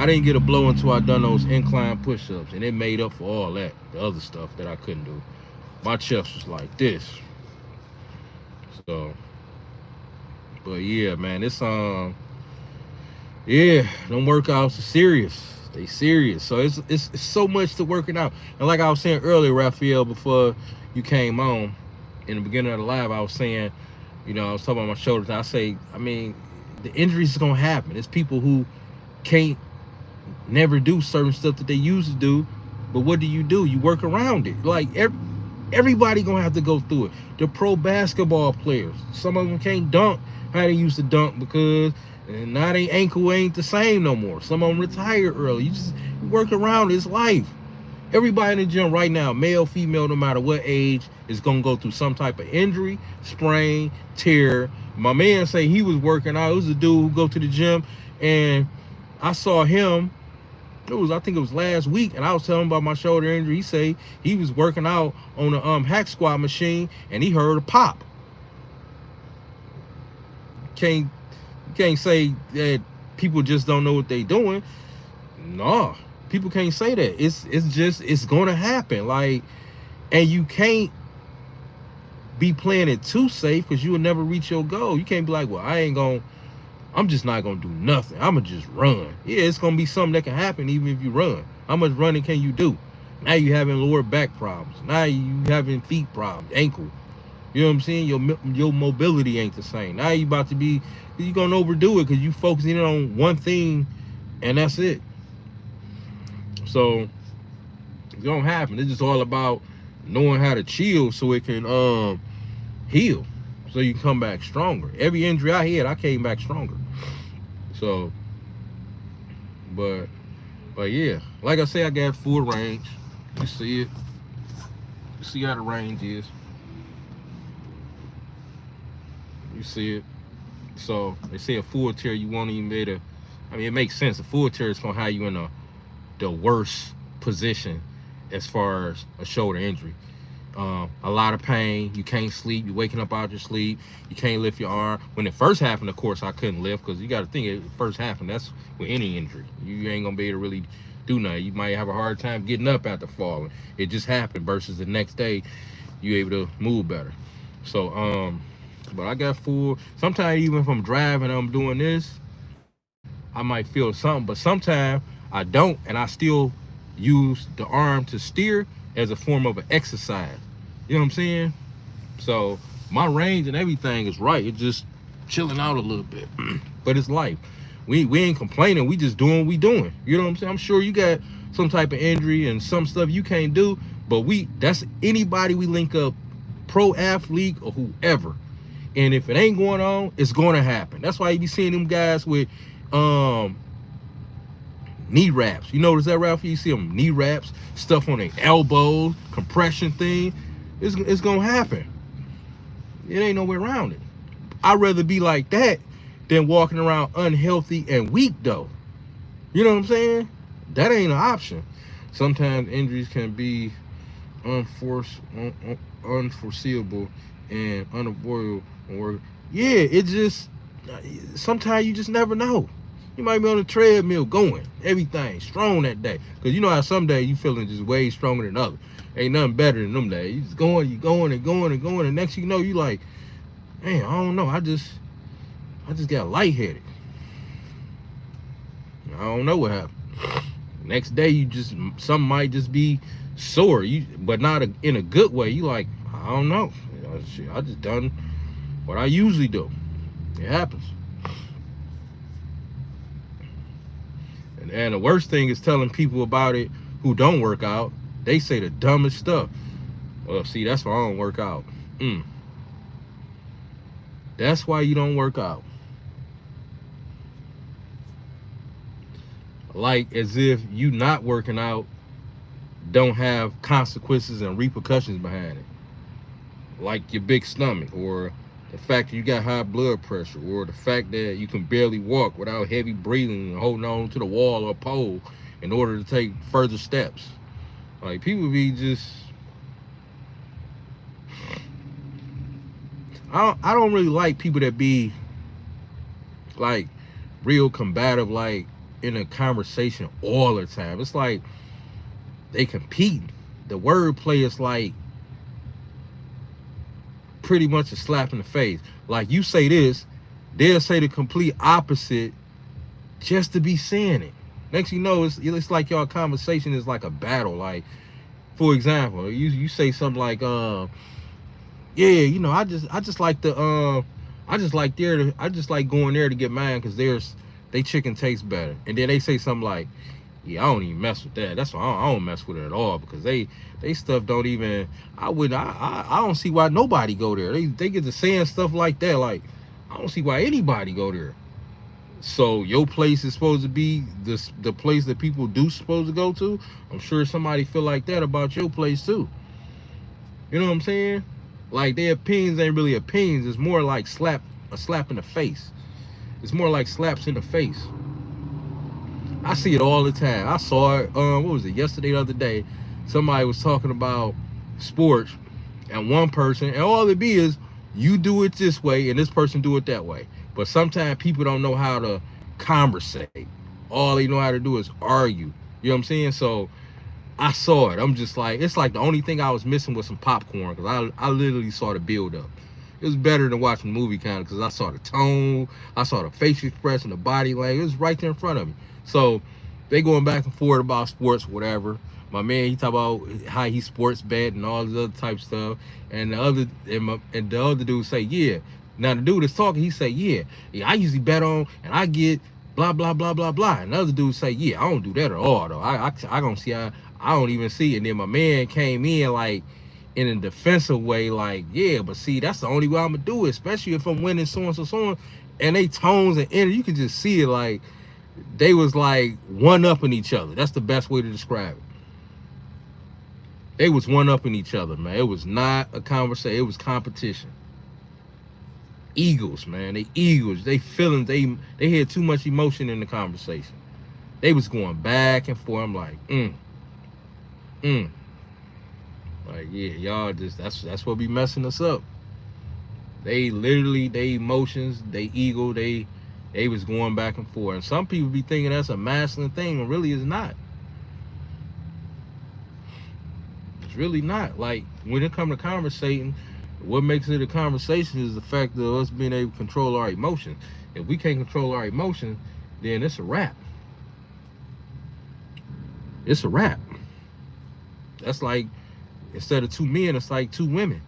A: didn't get a blow until I done those incline push-ups, and it made up for all that, the other stuff that I couldn't do. My chest was like this. So, but yeah, man, it's yeah, them workouts are serious. They serious. So it's so much to working out. And like I was saying earlier, Raphael, before you came on, in the beginning of the live, I was saying, you know, I was talking about my shoulders. I mean, the injuries is gonna happen. It's people who can't never do certain stuff that they used to do, but what do? You work around it. Like everybody gonna have to go through it. The pro basketball players, some of them can't dunk how they used to dunk because now their ankle ain't the same no more. Some of them retired early. You work around this life. Everybody in the gym right now, male, female, no matter what age, is gonna go through some type of injury, sprain, tear. My man say he was working out. It was a dude who go to the gym, and I saw him. I think it was last week, and I was telling him about my shoulder injury. He say he was working out on the hack squat machine, and he heard a pop. Can't say that people just don't know what they doing. No, people can't say that. It's gonna happen. Like, and you can't be playing it too safe because you will never reach your goal. You can't be like, well, I'm just not gonna do nothing. I'ma just run. Yeah, it's gonna be something that can happen even if you run. How much running can you do? Now you having lower back problems. Now you having feet problems, ankle. You know what I'm saying? Your mobility ain't the same. Now you gonna overdo it because you focusing on one thing and that's it. So it's gonna happen. It's just all about knowing how to chill so it can heal. So you can come back stronger. Every injury I had, I came back stronger. So, but yeah, like I say, I got full range. You see it. You see how the range is. You see it. So they say a full tear, you won't even be able to. I mean, it makes sense. A full tear is gonna have you in the worst position as far as a shoulder injury. A lot of pain. You can't sleep. You're waking up out your sleep. You can't lift your arm. When it first happened, of course, I couldn't lift because you got to think it first happened. That's with any injury. You ain't gonna be able to really do nothing. You might have a hard time getting up after falling. It just happened. Versus the next day, you able to move better. So but I got full. Sometimes even if I'm driving, and I'm doing this, I might feel something. But sometimes I don't, and I still use the arm to steer as a form of an exercise. You know what I'm saying? So my range and everything is right. It's just chilling out a little bit. But it's life. We ain't complaining. We just doing what we doing. You know what I'm saying? I'm sure you got some type of injury and some stuff you can't do. But that's anybody we link up, pro athlete or whoever. And if it ain't going on, it's going to happen. That's why you be seeing them guys with knee wraps. You notice that, Ralph? You see them knee wraps, stuff on their elbows, compression thing. It's going to happen. It ain't no way around it. I'd rather be like that than walking around unhealthy and weak, though. You know what I'm saying? That ain't an option. Sometimes injuries can be unforeseeable and unavoidable. Yeah, it just, sometimes you just never know. You might be on a treadmill going, everything strong that day. Because you know how some days you feeling just way stronger than others. Ain't nothing better than them days. You just going and going and going. And next thing you know, you like, man, I don't know. I just got lightheaded. I don't know what happened. Next day, something might just be sore. But not in a good way. You like, I don't know. I just done what I usually do. It happens. And the worst thing is telling people about it who don't work out. They say the dumbest stuff. Well, see, that's why I don't work out. That's why you don't work out. Like as if you not working out don't have consequences and repercussions behind it. Like your big stomach, or the fact that you got high blood pressure, or the fact that you can barely walk without heavy breathing and holding on to the wall or pole in order to take further steps. Like people be just, I don't really like people that be like real combative, like in a conversation all the time. It's like they compete. The wordplay is like pretty much a slap in the face. Like you say this, they'll say the complete opposite just to be saying it. Next you know, it's like y'all conversation is like a battle. Like, for example, you say something like, yeah, you know, I just like going there to get mine because they chicken tastes better. And then they say something like, yeah, I don't even mess with that. That's why I don't mess with it at all, because they stuff don't even, I don't see why nobody go there. They get to saying stuff like that. Like, I don't see why anybody go there. So your place is supposed to be the place that people do supposed to go to. I'm sure somebody feel like that about your place too. You know what I'm saying? Like their opinions ain't really opinions. It's more like a slap in the face. It's more like slaps in the face. I see it all the time. I saw it, what was it, yesterday, the other day. Somebody was talking about sports, and one person, and all it be is, you do it this way, and this person do it that way. But sometimes people don't know how to conversate. All they know how to do is argue. You know what I'm saying? So I saw it. I'm just like, it's like the only thing I was missing was some popcorn, because I literally saw the build up. It was better than watching the movie kind of, because I saw the tone, I saw the facial expression, the body language. It was right there in front of me. So they going back and forth about sports, whatever. My man, he talk about how he sports bet and all this other type of stuff. And the other dude say, yeah. Now the dude that's talking, he say, yeah, I usually bet on and I get blah blah blah blah blah. And the other dude say, yeah, I don't do that at all though. I don't see how, I don't even see it. And then my man came in like in a defensive way, like, yeah, but see, that's the only way I'm gonna do it, especially if I'm winning so and so. and they tones and energy, you could just see it, like they was like one-upping each other. That's the best way to describe it. They was one-upping each other, man. It was not a conversation. It was competition. Eagles, man. They eagles. They feelings. They had too much emotion in the conversation. They was going back and forth. I'm like, like, yeah, y'all just that's what be messing us up. They literally, they emotions, they ego, they was going back and forth. And some people be thinking that's a masculine thing, and really it's not. It's really not. Like, when it comes to conversating, what makes it a conversation is the fact of us being able to control our emotions. If we can't control our emotions, then it's a wrap. It's a wrap. That's like, instead of two men, it's like two women.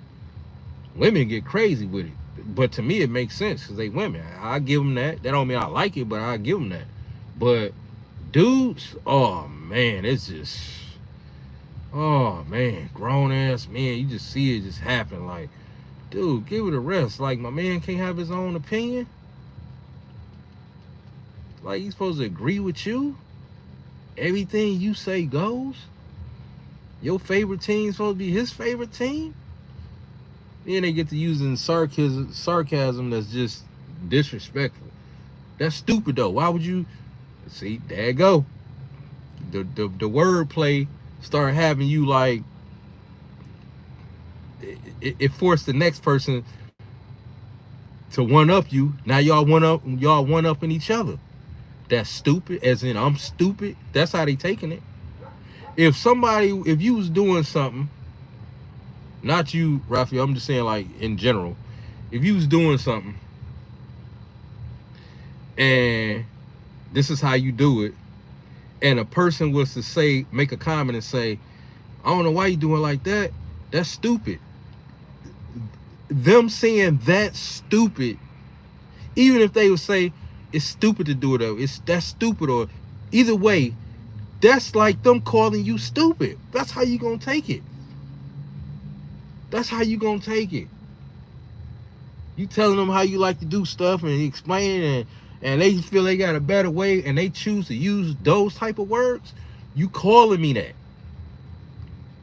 A: Women get crazy with it. But to me, it makes sense because they women. I give them that. That don't mean I like it, but I give them that. But dudes, oh man, it's just, oh man, grown ass man, you just see it just happen. Like, dude, give it a rest. Like, my man can't have his own opinion. Like, he's supposed to agree with you. Everything you say goes. Your favorite team's supposed to be his favorite team. Then they get to using sarcasm that's just disrespectful. That's stupid though. Why would you? See, there you go. The wordplay start having you like, it forced the next person to one up you. Now y'all one upping each other. That's stupid, as in I'm stupid. That's how they taking it. If you was doing something, not you, Raphael, I'm just saying like in general, if you was doing something and this is how you do it, and a person was to say, make a comment and say, I don't know why you doing like that, that's stupid. Them saying that's stupid, even if they would say it's stupid to do it though, that's stupid, or either way, that's like them calling you stupid. That's how you gonna take it. That's how you gonna take it. You telling them how you like to do stuff and explaining, and they feel they got a better way and they choose to use those type of words. You calling me that,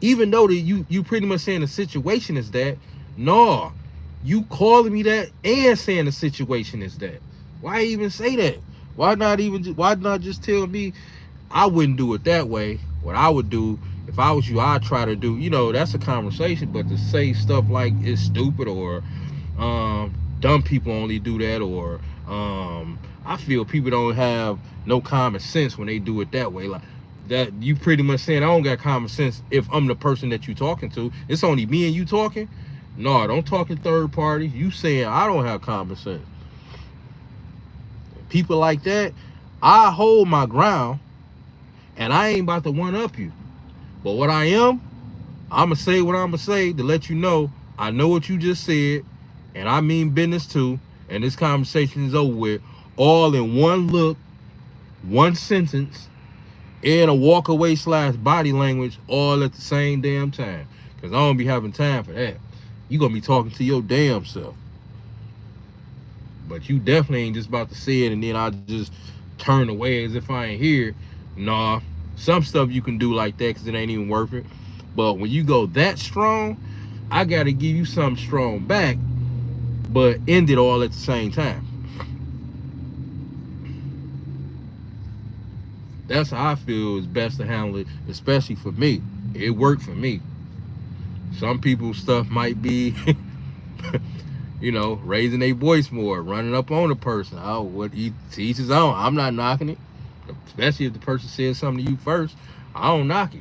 A: even though you pretty much saying the situation is that. No, you calling me that and saying the situation is that. Why even say that? Why not just tell me I wouldn't do it that way? What I would do if I was you, I'd try to do, that's a conversation, but to say stuff like it's stupid, or dumb people only do that, or I feel people don't have no common sense when they do it that way. Like that, you pretty much saying I don't got common sense if I'm the person that you talking to. It's only me and you talking. No, don't talk to third parties. You saying I don't have common sense. People like that, I hold my ground, and I ain't about to one up you. But what I'm gonna say what I'm gonna say to let you know I know what you just said, and I mean business too, and this conversation is over with, all in one look, one sentence, and a walk away / body language all at the same damn time. Because I don't be having time for that. You gonna be talking to your damn self. But you definitely ain't just about to say it and then I just turn away as if I ain't here. Nah, some stuff you can do like that because it ain't even worth it. But when you go that strong, I gotta give you something strong back, but end it all at the same time. That's how I feel is best to handle it, especially for me. It worked for me. Some people's stuff might be, raising their voice more, running up on a person. Oh, what he teach his own. I'm not knocking it. Especially if the person says something to you first. I don't knock it.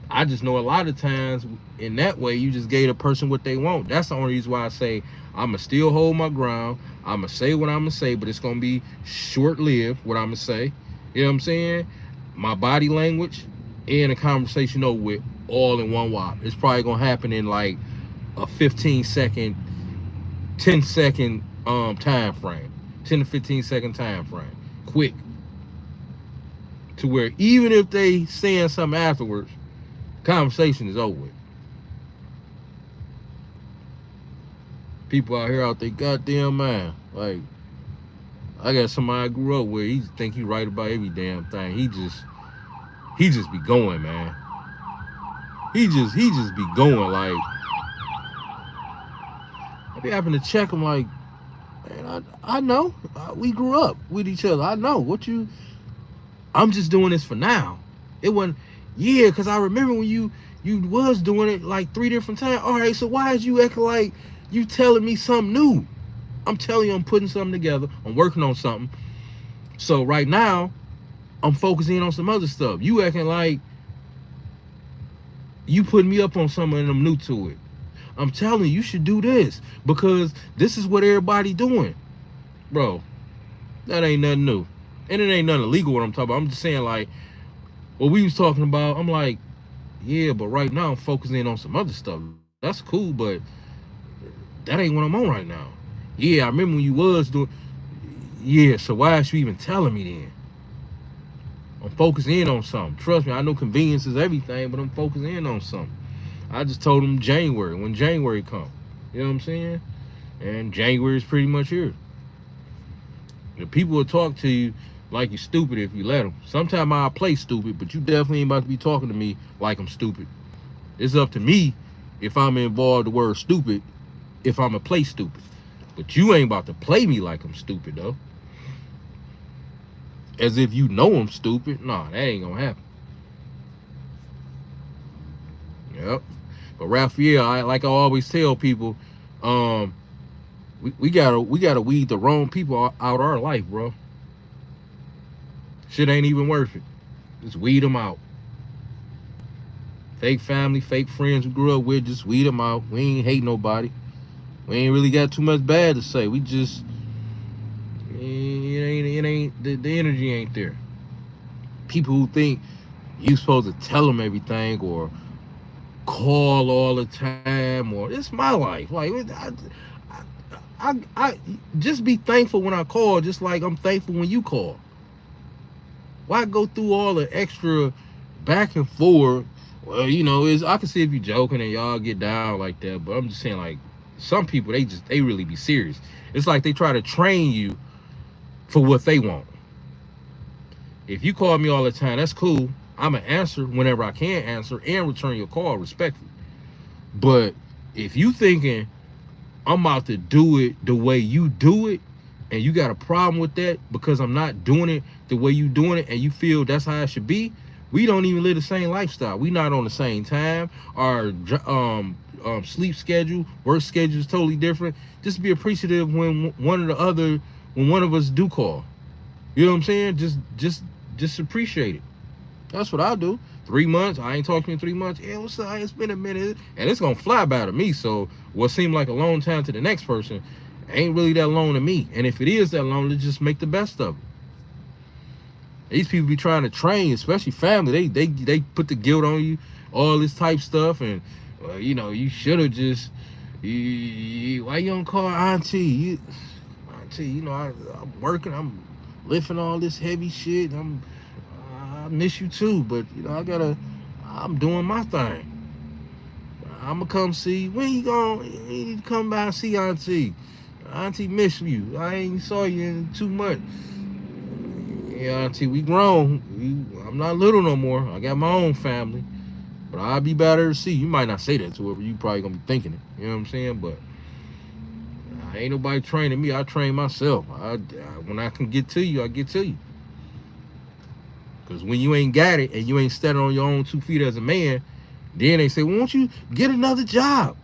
A: I just know a lot of times in that way, you just gave a person what they want. That's the only reason why I say I'm going to still hold my ground. I'm going to say what I'm going to say, but it's going to be short-lived, what I'm going to say. You know what I'm saying? My body language and a conversation over with all in one whop. It's probably going to happen in like a 15-second, 10-second time frame. 10 to 15-second time frame. Quick. To where even if they saying something afterwards, conversation is over with. People out here out their goddamn mind. Like, I got somebody I grew up with. He think he right about every damn thing. He just be going, man. He just be going. Like I be having to check him. Like, man, I know we grew up with each other. I know what you. I'm just doing this for now. It wasn't. Yeah, because I remember when you was doing it like 3 different times. All right, so why is you acting like you telling me something new? I'm telling you, I'm putting something together. I'm working on something. So right now, I'm focusing on some other stuff. You acting like you putting me up on something and I'm new to it. I'm telling you should do this because this is what everybody doing. Bro, that ain't nothing new. And it ain't nothing illegal what I'm talking about. I'm just saying, like, what we was talking about, I'm like, yeah, but right now I'm focusing on some other stuff. That's cool, but that ain't what I'm on right now. Yeah, I remember when you was doing. Yeah, so why is you even telling me then? I'm focusing in on something. Trust me, I know convenience is everything, but I'm focusing in on something. I just told him January, when January come. You know what I'm saying? And January is pretty much here. The people will talk to you like you're stupid if you let them. Sometimes I'll play stupid, but you definitely ain't about to be talking to me like I'm stupid. It's up to me if I'm involved the word stupid, if I'm a play stupid. But you ain't about to play me like I'm stupid, though. As if you know I'm stupid. Nah, that ain't gonna happen. Yep. But Raphael, like I always tell people, we gotta weed the wrong people out our life, bro. Shit ain't even worth it. Just weed them out. Fake family, fake friends we grew up with, just weed them out. We ain't hate nobody. We ain't really got too much bad to say. We just, it ain't the energy ain't there. People who think you supposed to tell them everything or call all the time, or it's my life. Like I just be thankful when I call, just like I'm thankful when you call. Why go through all the extra back and forth? Well, you know, I can see if you joking and y'all get down like that, but I'm just saying, like, some people they really be serious. It's like they try to train you for what they want. If you call me all the time, that's cool. I'ma answer whenever I can answer and return your call respectfully. But if you thinking I'm about to do it the way you do it, and you got a problem with that because I'm not doing it the way you doing it, and you feel that's how it should be, we don't even live the same lifestyle. We not on the same time. Our sleep schedule, work schedule is totally different. Just be appreciative when one of us do call. You know what I'm saying? Just appreciate it. That's what I do. 3 months, I ain't talking in 3 months. Yeah, what's up? It's been a minute. And it's gonna fly by to me. So what seemed like a long time to the next person ain't really that long to me. And if it is that long, let's just make the best of it. These people be trying to train, especially family. They put the guilt on you, all this type stuff, and you know, you should have just. Why you don't call auntie? Auntie, you know, I'm working. I'm lifting all this heavy shit. I miss you too, but you know, I'm doing my thing. I'ma come see. When you need to come by and see auntie. Auntie miss you. I ain't saw you in 2 months. Yeah, auntie, we grown. I'm not little no more. I got my own family. But I'll be better to see. You might not say that to her, but you probably gonna be thinking it. You know what I'm saying? But ain't nobody training me. I train myself. When I can get to you, I get to you. Because when you ain't got it and you ain't standing on your own 2 feet as a man, then they say, well, won't you get another job?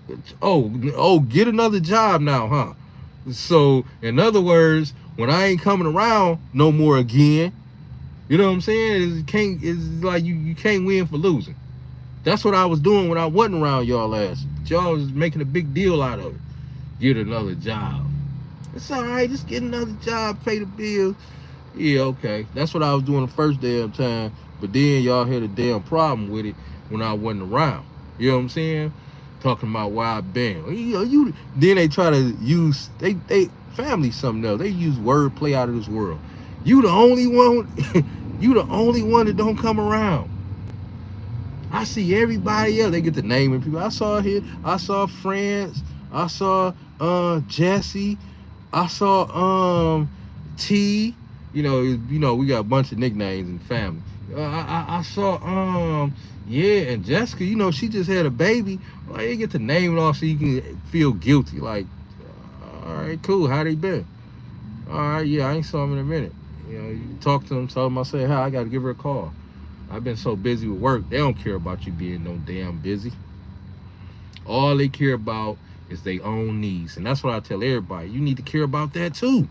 A: Oh, get another job now, huh? So, in other words, when I ain't coming around no more again, you know what I'm saying? It's like you can't win for losing. That's what I was doing when I wasn't around y'all last. Y'all was making a big deal out of it. Get another job. It's all right, just get another job, pay the bills. Yeah, okay. That's what I was doing the first damn time. But then y'all had a damn problem with it when I wasn't around. You know what I'm saying? Talking about where I've been. Then they try to use they family something else. They use wordplay out of this world. You the only one you the only one that don't come around. I see everybody else. They get the naming people. I saw here. I saw France. I saw Jesse. I saw T, we got a bunch of nicknames in the family. I saw yeah, and Jessica, she just had a baby. Like, you get to name it off so you can feel guilty. Like, all right, cool. How they been? All right, yeah, I ain't saw him in a minute. You talk to them, tell them I say hi. I got to give her a call. I've been so busy with work. They don't care about you being no damn busy. All they care about is their own needs. And that's what I tell everybody. You need to care about that too.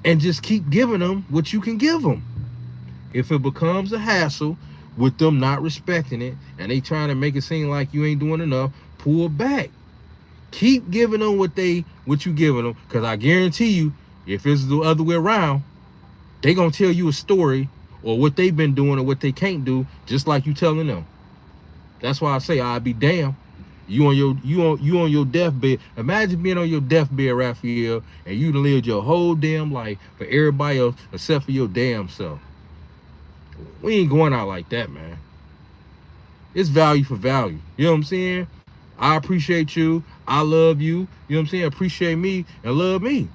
A: And just keep giving them what you can give them. If it becomes a hassle with them not respecting it and they trying to make it seem like you ain't doing enough, pull back. Keep giving them what you giving them, because I guarantee you, if it's the other way around, they gonna tell you a story or what they've been doing or what they can't do, just like you telling them. That's why I say I'd be damned. You on your deathbed. Imagine being on your deathbed, Raphael, and you done lived your whole damn life for everybody else except for your damn self. We ain't going out like that, man. It's value for value. You know what I'm saying? I appreciate you. I love you. You know what I'm saying? Appreciate me and love me.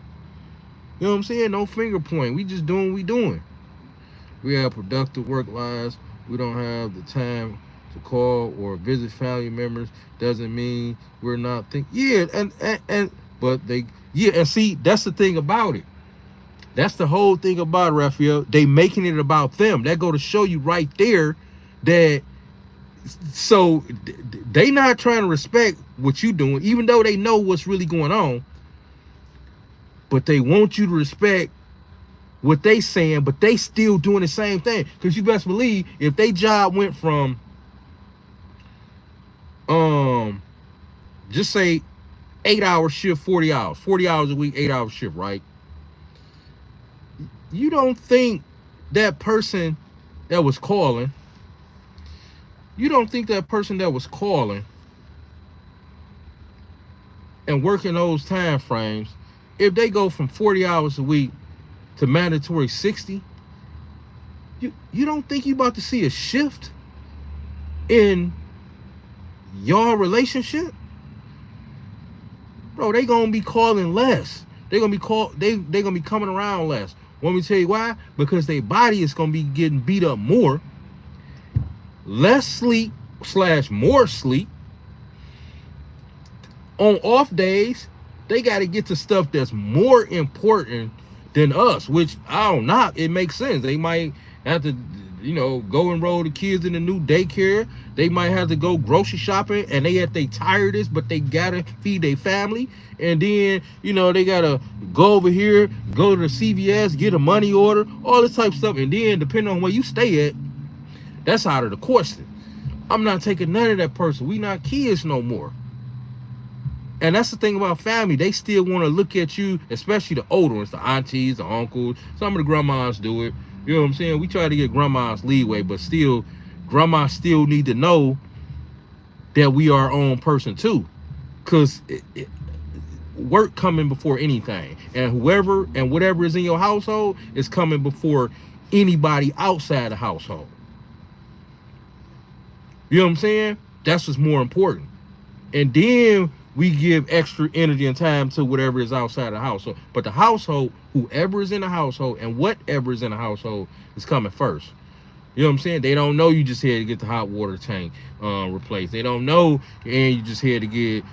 A: You know what I'm saying? No finger point. We just doing what we doing. We have productive work lives. We don't have the time to call or visit family members. Doesn't mean we're not thinking. Yeah, and see, that's the thing about it. That's the whole thing about it, Raphael. They making it about them. That go to show you right there that so they not trying to respect what you doing, even though they know what's really going on. But they want you to respect what they saying, but they still doing the same thing. Because you best believe if they job went from just say 8-hour shift, 40 hours a week, 8-hour shift, right? You don't think that person that was calling, and working those time frames, if they go from 40 hours a week to mandatory 60, you don't think you about to see a shift in your relationship? Bro, they gonna be calling less. They gonna be coming around less. Want me to tell you why? Because their body is gonna be getting beat up more. Less sleep / more sleep. On off days, they got to get to stuff that's more important than us, which I don't knock. It makes sense. They might have to, go enroll the kids in a new daycare. They might have to go grocery shopping, and they at their tiredest, but they got to feed their family. And then, they got to go over here, go to the CVS, get a money order, all this type of stuff. And then, depending on where you stay at, that's out of the question. I'm not taking none of that person. We not kids no more. And that's the thing about family. They still want to look at you, especially the older ones, the aunties, the uncles. Some of the grandmas do it. You know what I'm saying? We try to get grandmas leeway, but still, grandmas still need to know that we are our own person too. Because work coming before anything. And whoever and whatever is in your household is coming before anybody outside the household. You know what I'm saying? That's what's more important. And then we give extra energy and time to whatever is outside the household. But the household, whoever is in the household and whatever is in the household is coming first. You know what I'm saying? They don't know you just here to get the hot water tank replaced. They don't know and you just here to get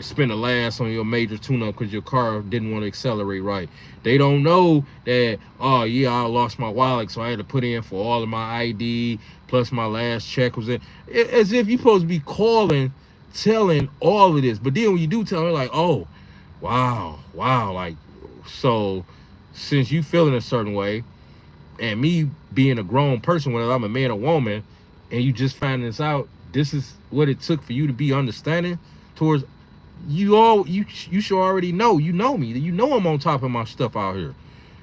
A: spend the last on your major tune-up because your car didn't want to accelerate right. They don't know that, oh yeah, I lost my wallet, so I had to put in for all of my ID, plus my last check was in. As if you're supposed to be calling, telling all of this. But then when you do tell her, like, oh, wow, like, so since you feeling a certain way, and me being a grown person, whether I'm a man or woman, and you just finding this out, this is what it took for you to be understanding towards you should already know. You know me. You know I'm on top of my stuff out here.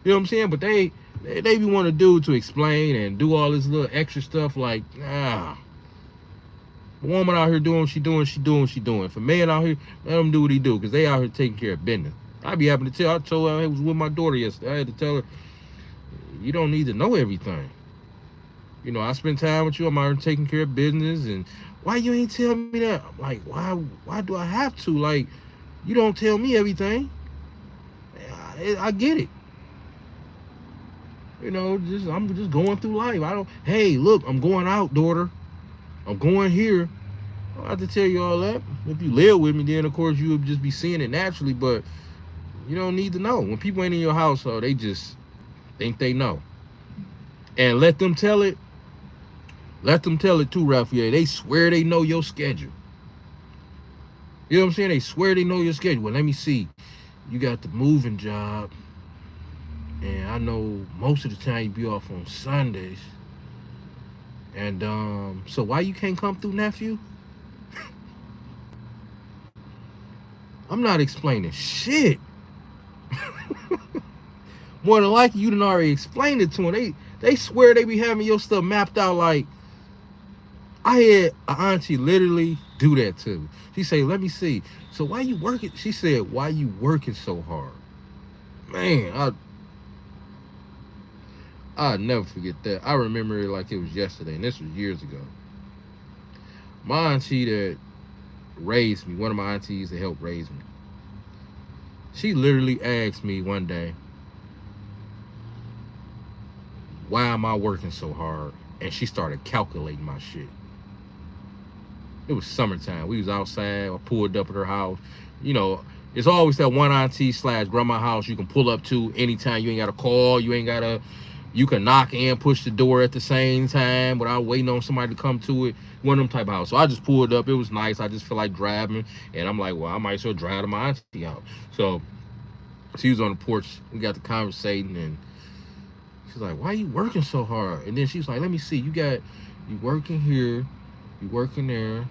A: You know what I'm saying? But they be want to do to explain and do all this little extra stuff like, the woman out here doing what she doing. For man out here, let them do what he do, because they out here taking care of business. I be happy to tell. I told her I was with my daughter yesterday. I had to tell her, you don't need to know everything. I spend time with you. I'm out here taking care of business. And why you ain't tell me that? I'm like, why do I have to? Like, you don't tell me everything. I get it. You know, I'm just going through life. Hey, look, I'm going out, daughter. I'm going here. I don't have to tell you all that. If you live with me, then of course you would just be seeing it naturally, but you don't need to know. When people ain't in your household, they just think they know. And let them tell it. Let them tell it too, Raphael. They swear they know your schedule. You know what I'm saying? They swear they know your schedule. Well, let me see. You got the moving job. And I know most of the time you be off on Sundays. And so why you can't come through, nephew? I'm not explaining shit. More than likely, you done already explained it to them. They swear they be having your stuff mapped out. Like, I had an auntie literally do that to me. She say, let me see. So why you working? She said, why you working so hard? Man, I'll never forget that. I remember it like it was yesterday, and this was years ago. My auntie that raised me, one of my aunties that helped raise me, she literally asked me one day, why am I working so hard? And she started calculating my shit. It was summertime. We was outside. I pulled up at her house. You know, it's always that one auntie / grandma house you can pull up to anytime. You ain't got to call. You can knock and push the door at the same time without waiting on somebody to come to it. One of them type of house. So I just pulled up. It was nice. I just feel like driving. And I'm like, well, I might as well drive to my auntie house. So she was on the porch. We got to conversating, and she's like, why are you working so hard? And then she's like, let me see. You working here. You working there.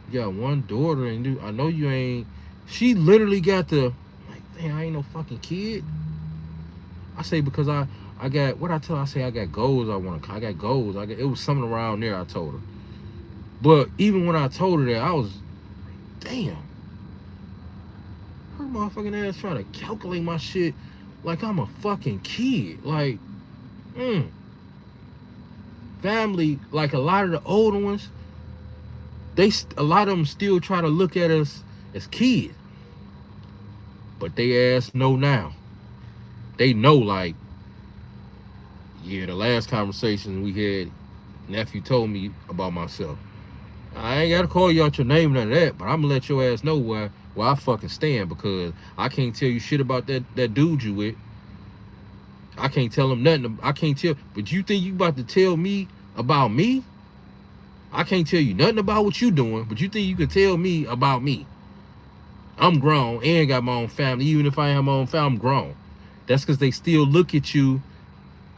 A: You got one daughter, and I know you ain't. She literally got like, damn, I ain't no fucking kid. I say, because I got, what I tell her? I say, I got goals I got goals. It was something around there I told her. But even when I told her that, I was, damn. Her motherfucking ass trying to calculate my shit like I'm a fucking kid. Like, family, like a lot of the older ones, a lot of them still try to look at us as kids. But they ass know now. They know, like, yeah, the last conversation we had, nephew told me about myself. I ain't got to call you out your name, none of that, but I'm going to let your ass know where I fucking stand, because I can't tell you shit about that dude you with. I can't tell him nothing. I can't tell. But you think you about to tell me about me? I can't tell you nothing about what you doing, but you think you can tell me about me? I'm grown and got my own family. Even if I have my own family, I'm grown. That's because they still look at you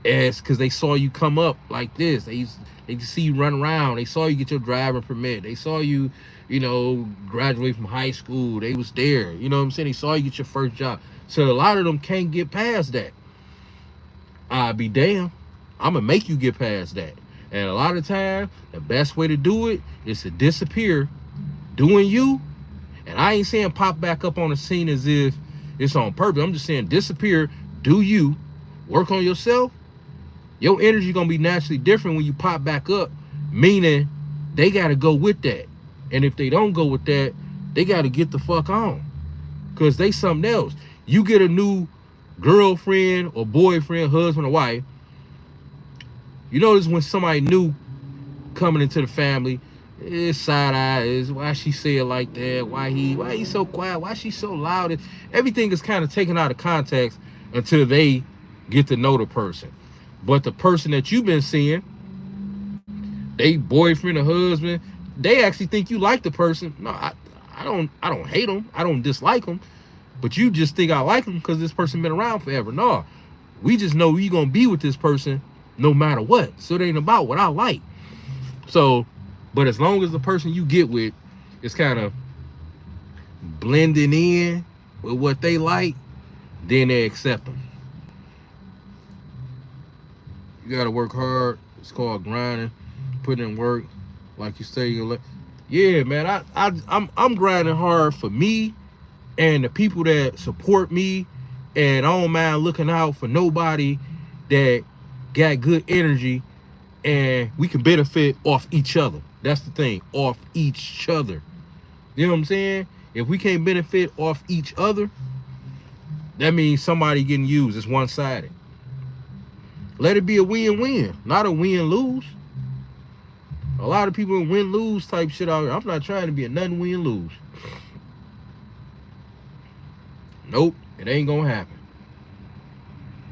A: as, because they saw you come up like this. They just see you run around. They saw you get your driving permit. They saw you, graduate from high school. They was there. You know what I'm saying? They saw you get your first job. So a lot of them can't get past that. I'll be damned. I'm going to make you get past that. And a lot of times, the best way to do it is to disappear doing you. And I ain't saying pop back up on the scene as if it's on purpose. I'm just saying disappear, do you, work on yourself. Your energy going to be naturally different when you pop back up, meaning they got to go with that. And if they don't go with that, they got to get the fuck on, because they something else. You get a new girlfriend or boyfriend, husband or wife. You notice when somebody new coming into the family, it's side eye. Is why she say it like that? Why he so quiet? Why she so loud? Everything is kind of taken out of context until they get to know the person. But the person that you've been seeing, they boyfriend or husband, they actually think you like the person. No, I don't hate them. I don't dislike them. But you just think I like them because this person been around forever. No, we just know you gonna be with this person no matter what. So it ain't about what I like. So, but as long as the person you get with is kind of blending in with what they like, then they accept them. You gotta work hard. It's called grinding, putting in work. Like you say, yeah, man. I'm grinding hard for me and the people that support me, and I don't mind looking out for nobody that got good energy, and we can benefit off each other. That's the thing, off each other. You know what I'm saying? If we can't benefit off each other, That means somebody getting used. It's one-sided. Let it be a win-win, not a win-lose. A lot of people in win-lose type shit out here. I'm not trying to be a nothing win-lose. Nope, it ain't gonna happen.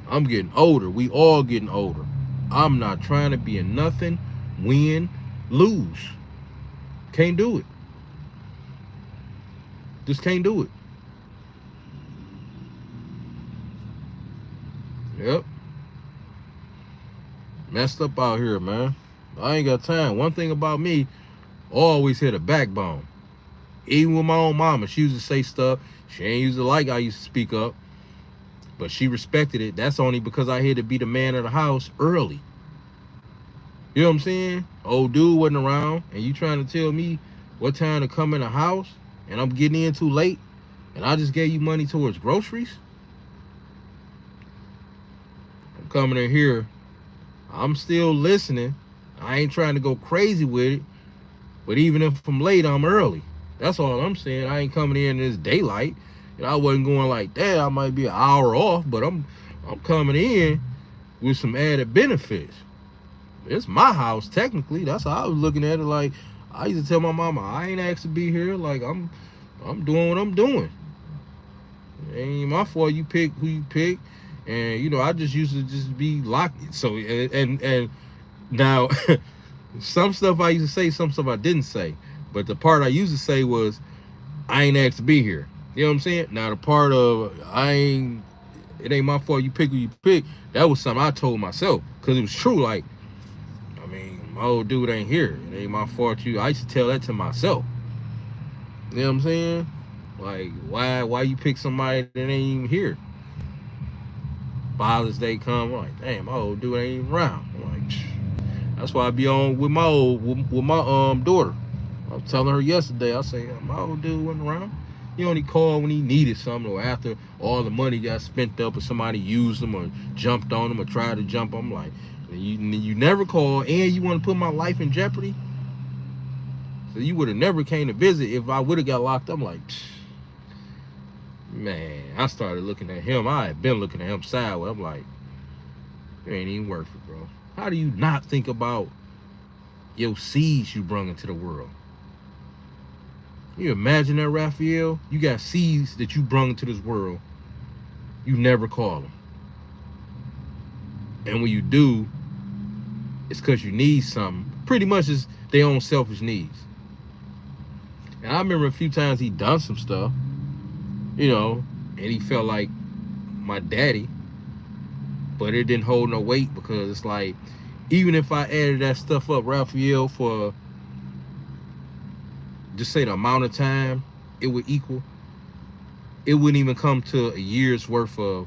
A: I'm getting older. We all getting older. I'm not trying to be a nothing win-lose. Can't do it. Just can't do it. Yep. Messed up out here, man. I ain't got time. One thing about me, always hit a backbone. Even with my own mama, she used to say stuff. She ain't used to like I used to speak up. But she respected it. That's only because I had to be the man of the house early. You know what I'm saying? Old dude wasn't around, and you trying to tell me what time to come in the house, and I'm getting in too late, and I just gave you money towards groceries? I'm coming in here. I'm still listening. I ain't trying to go crazy with it, but even if I'm late, I'm early. That's all I'm saying. I ain't coming in this daylight, and I wasn't going like that. I might be an hour off, but I'm coming in with some added benefits. It's my house, technically. That's how I was looking at it. Like, I used to tell my mama, I ain't asked to be here. Like, I'm doing what I'm doing. It ain't my fault you pick who you pick. And, you know, I just used to just be locked. So, and now, some stuff I used to say, some stuff I didn't say. But the part I used to say was, I ain't asked to be here. You know what I'm saying? Now, the part of, it ain't my fault you pick who you pick, that was something I told myself. Because it was true. Like, I mean, my old dude ain't here. It ain't my fault you. I used to tell that to myself. You know what I'm saying? Like, why you pick somebody that ain't even here? Father's Day come, I'm like, damn, my old dude ain't even around. I'm like, psh. That's why I be on with my daughter. I was telling her yesterday, I say, my old dude wasn't around. He only called when he needed something, or after all the money got spent up, or somebody used him or jumped on him or tried to jump him. I'm like, you never call, and you want to put my life in jeopardy? So you would have never came to visit if I would have got locked up. I'm like, psh. Man, I started looking at him. I had been looking at him sideways. I'm like, it ain't even worth it, bro. How do you not think about your seeds you brung into the world? You imagine that, Raphael? You got seeds that you brung into this world. You never call them. And when you do, it's because you need something. Pretty much it's their own selfish needs. And I remember a few times he done some stuff, you know, and he felt like my daddy, but it didn't hold no weight, because it's like, even if I added that stuff up, Raphael, for just say the amount of time it would equal, it wouldn't even come to a year's worth of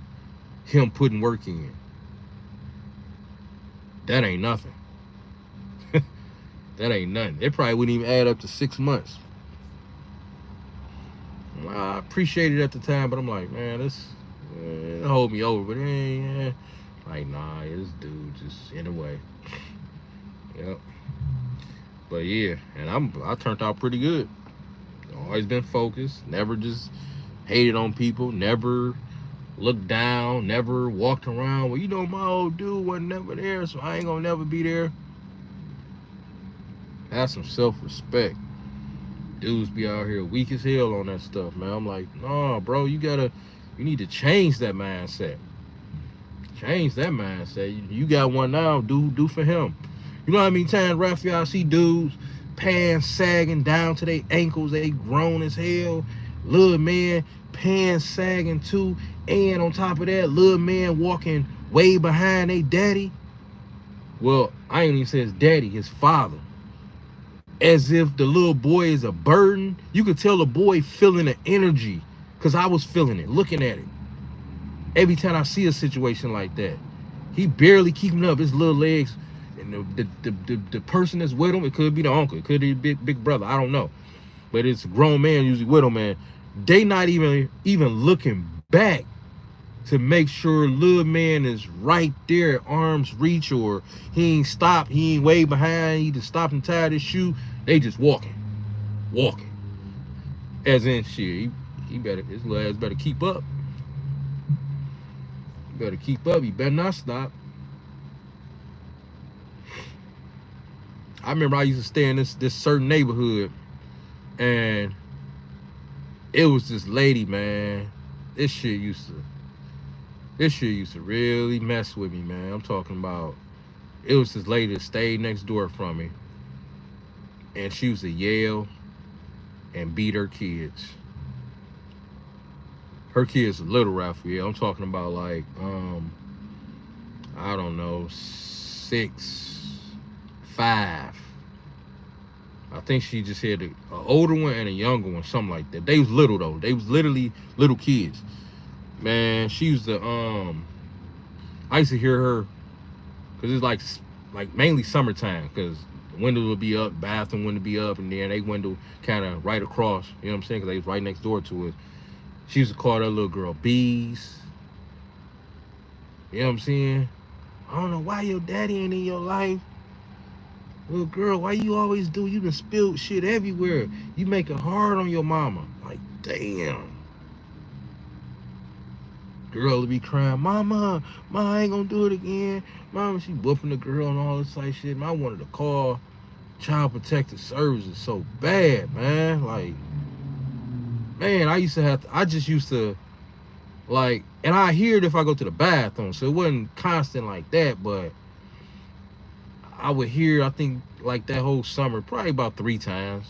A: him putting work in. That ain't nothing. That ain't nothing. It probably wouldn't even add up to 6 months. I appreciate it at the time, but I'm like, man, this hold me over. But it ain't, like, nah, this dude just in a way. Yep. But yeah, and I turned out pretty good. Always been focused, never just hated on people, never looked down, never walked around. Well, you know, my old dude wasn't never there, so I ain't gonna never be there. Have some self-respect. Dudes be out here weak as hell on that stuff, man. I'm like, nah, bro, you need to change that mindset. Change that mindset. You got one now, do for him. You know how many times, Raphael, I see dudes, pants sagging down to their ankles, they grown as hell. Little man, pants sagging too. And on top of that, little man walking way behind their daddy. Well, I ain't even say his daddy, his father. As if the little boy is a burden. You could tell the boy feeling the energy, because I was feeling it, looking at it. Every time I see a situation like that, he barely keeping up his little legs. And the person that's with him, it could be the uncle, it could be big brother, I don't know. But it's a grown man usually with him, man. They not even looking back to make sure little man is right there at arm's reach, or he ain't stopped, he ain't way behind, he just stopped and tied his shoe. They just walking. As in, shit, he better, his little ass better keep up. better keep up. You better not stop. I remember I used to stay in this certain neighborhood, and it was this lady, man. This shit used to really mess with me, man. I'm talking about, it was this lady that stayed next door from me, and she used to yell and beat her kids. Her kids are little, Raphael. I'm talking about like, I don't know, 6, 5. I think she just had an older one and a younger one, something like that. They was little though. They was literally little kids. Man, she used to, I used to hear her, cause it's like mainly summertime, cause the windows would be up, bathroom window be up, and then they window kind of right across. You know what I'm saying? Cause they was right next door to it. She used to call that little girl bees. You know what I'm saying? I don't know why your daddy ain't in your life. Little girl, why you always do? You done spilled shit everywhere. You make it hard on your mama. Like, damn. Girl to be crying, mama, I ain't gonna do it again. Mama, she whooping the girl and all this type shit. And I wanted to call Child Protective Services so bad, man. Like, man, I just used to, like, and I hear it if I go to the bathroom, so it wasn't constant like that, but I would hear, I think, like that whole summer, probably about 3 times.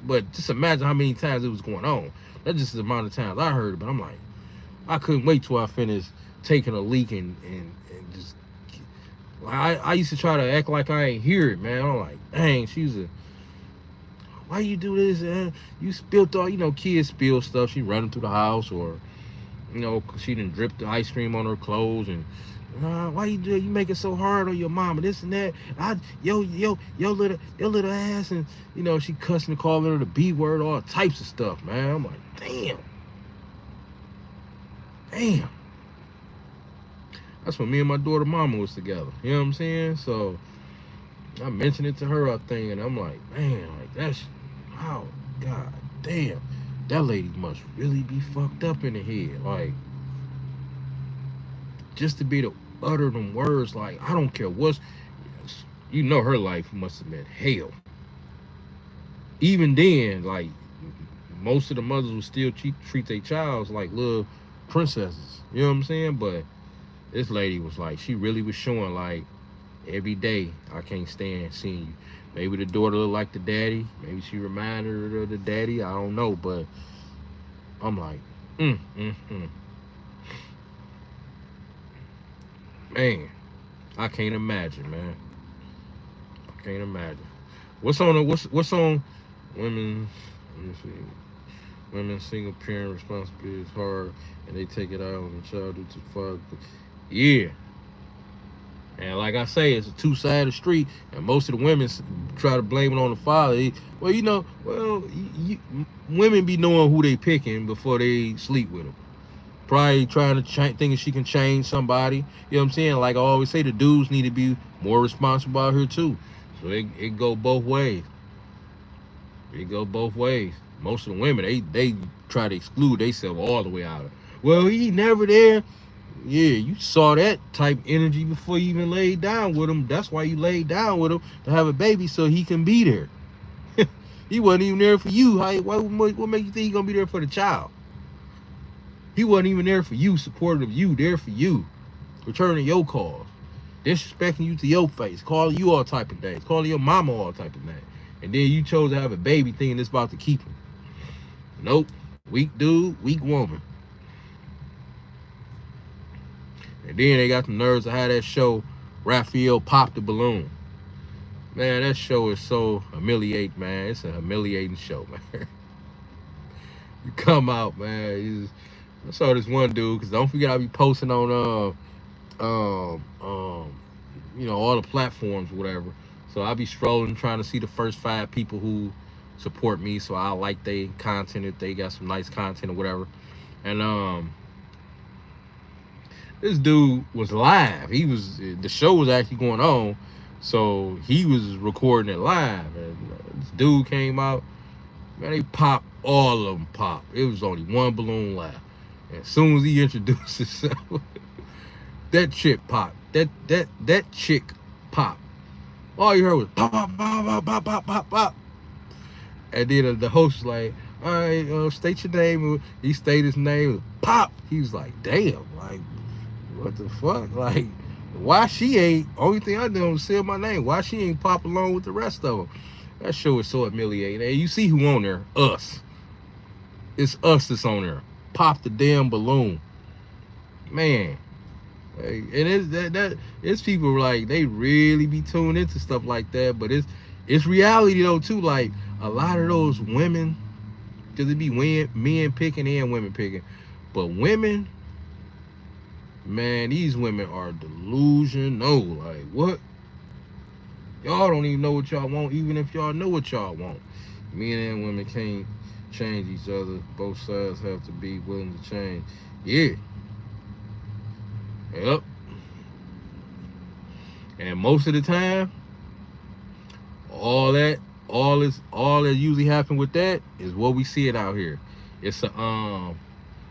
A: But just imagine how many times it was going on. That's just the amount of times I heard it, but I'm like, I couldn't wait till I finished taking a leak and just, I used to try to act like I ain't hear it, man. I'm like, dang, why you do this? You spilled all, you know, kids spill stuff. She running through the house, or, you know, she done dripped the ice cream on her clothes, and why you do it? You make it so hard on your mama, this and that. Yo little ass, and you know, she cussing and calling her the B word, all types of stuff, man. I'm like, damn. That's when me and my daughter mama was together. You know what I'm saying? So I mentioned it to her, I think, and I'm like, man, like that's, oh god damn, that lady must really be fucked up in the head. Like, just to be to utter them words, like, I don't care what's, you know, her life must have been hell. Even then, like, most of the mothers would still treat their childs like little princesses. You know what I'm saying? But this lady was like, she really was showing, like, every day, I can't stand seeing you. Maybe the daughter looked like the daddy. Maybe she reminded her of the daddy. I don't know, but I'm like, Man, I can't imagine, man. I can't imagine. What's on women? Let me see. Women's single parent responsibility is hard, and they take it out on the child due to father. Yeah. And like I say, it's a two-sided street, and most of the women try to blame it on the father. Well, you know, women be knowing who they picking before they sleep with them. Probably trying to thinking she can change somebody. You know what I'm saying? Like I always say, the dudes need to be more responsible out here too. So it go both ways. It go both ways. Most of the women, they try to exclude themselves all the way out of it. Well, he never there. Yeah, you saw that type energy before you even laid down with him. That's why you laid down with him, to have a baby so he can be there. He wasn't even there for you. What makes you think he's gonna be there for the child? He wasn't even there for you, supportive of you, there for you, returning your calls, disrespecting you to your face, calling you all type of things, calling your mama all type of things. And then you chose to have a baby thinking it's about to keep him. Nope. Weak dude, weak woman. And then they got the nerves to have that show, Raphael Pop the Balloon. Man, that show is so humiliating, man. It's a humiliating show, man. You come out, man. I saw this one dude, because don't forget I be posting on you know, all the platforms or whatever. So I be strolling trying to see the first 5 people who support me, so I like their content if they got some nice content or whatever. And this dude was live. The show was actually going on, so he was recording it live. And this dude came out, man, they popped, all of them popped. It was only one balloon left. And as soon as he introduced himself, that chick pop. That chick pop. All you heard was pop, pop, pop, pop, pop, pop, pop, pop. And then the host was like, all right, state your name. He stated his name. Pop. He was like, damn, like, what the fuck? Like, why she ain't, only thing I know is say my name. Why she ain't pop along with the rest of them? That show is so humiliating. And you see who on there? Us. It's us that's on there. Pop the damn balloon. Man. Like, and it's people like, they really be tuned into stuff like that. But it's reality though too. Like, a lot of those women, because it be men picking and women picking. But women, man, these women are delusional. Like, what? Y'all don't even know what y'all want, even if y'all know what y'all want. Men and women can't change each other. Both sides have to be willing to change. Yeah. Yep. And most of the time, all that usually happen with that is what we see it out here. It's a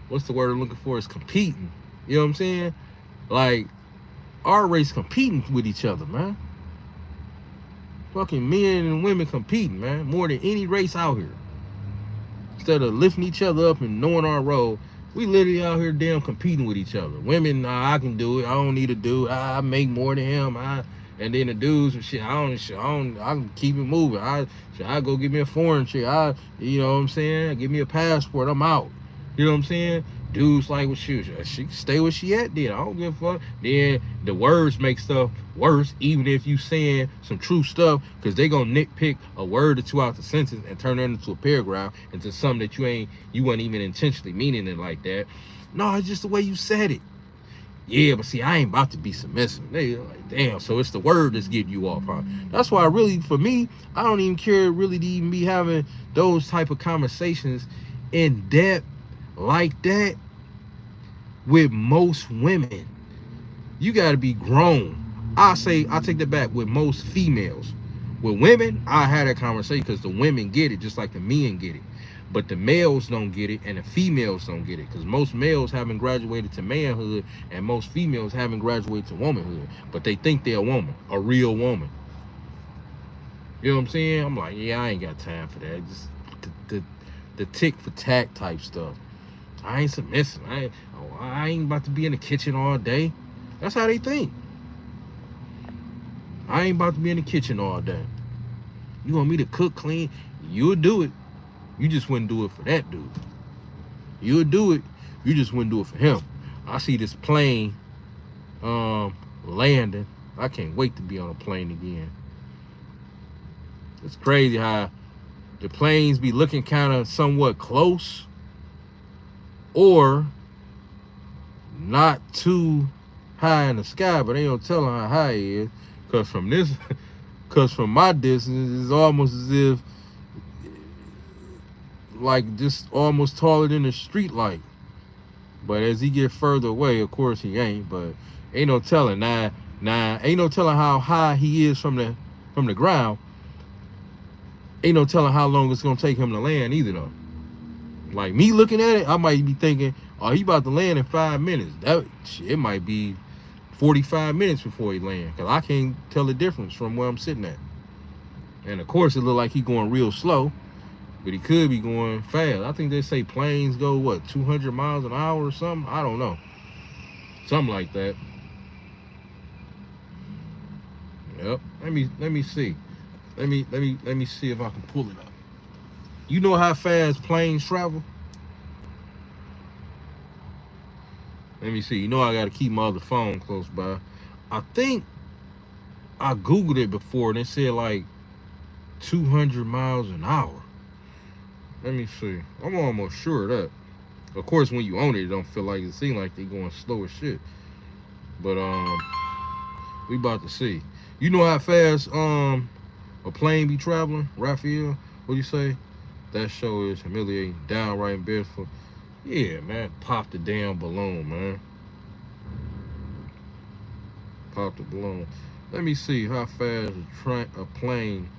A: what's the word I'm looking for? It's competing. You know what I'm saying? Like, our race competing with each other, man. Fucking men and women competing, man, more than any race out here. Instead of lifting each other up and knowing our role, we literally out here damn competing with each other. Women, nah, I can do it. I don't need a dude. I make more than him. And then the dudes, shit, I can keep it moving. I go get me a foreign chick. You know what I'm saying? Give me a passport. I'm out. You know what I'm saying? Dudes like, well, she can stay where she at then. I don't give a fuck. Then the words make stuff worse, even if you saying some true stuff, because they gonna nitpick a word or two out the sentence and turn it into a paragraph, into something that you wasn't even intentionally meaning it like that. No, it's just the way you said it. Yeah, but see, I ain't about to be submissive. They like, damn, so it's the word that's getting you off, huh? That's why really, for me, I don't even care really to even be having those type of conversations in depth like that with most women. You got to be grown. I take that back, with most females. With women, I had that conversation because the women get it just like the men get it. But the males don't get it and the females don't get it, because most males haven't graduated to manhood and most females haven't graduated to womanhood. But they think they're a woman, a real woman. You know what I'm saying? I'm like, yeah, I ain't got time for that. Just the tick for tack type stuff. I ain't submissive. I ain't about to be in the kitchen all day. That's how they think. I ain't about to be in the kitchen all day. You want me to cook, clean? You'll do it. You just wouldn't do it for that dude. You'll do it. You just wouldn't do it for him. I see this plane landing. I can't wait to be on a plane again. It's crazy how the planes be looking kind of somewhat close, or not too high in the sky, but ain't no telling how high it is. Cause from my distance, it's almost as if, like, just almost taller than the street light. But as he get further away, of course he ain't. But ain't no telling. Nah, ain't no telling how high he is from the ground. Ain't no telling how long it's gonna take him to land either, though. Like, me looking at it, I might be thinking, oh, he about to land in 5 minutes. It might be 45 minutes before he land, because I can't tell the difference from where I'm sitting at. And of course, it look like he going real slow, but he could be going fast. I think they say planes go, what, 200 miles an hour or something? I don't know. Something like that. Yep. Let me see. Let me see if I can pull it up. You know how fast planes travel? Let me see. You know I got to keep my other phone close by. I think I Googled it before and it said like 200 miles an hour. Let me see. I'm almost sure of that. Of course, when you own it, it don't feel like it. Seems like they're going slow as shit. But we about to see. You know how fast a plane be traveling, Raphael? What do you say? That show is humiliating, downright embarrassing. Yeah, man, pop the damn balloon, man. Pop the balloon. Let me see how fast a plane.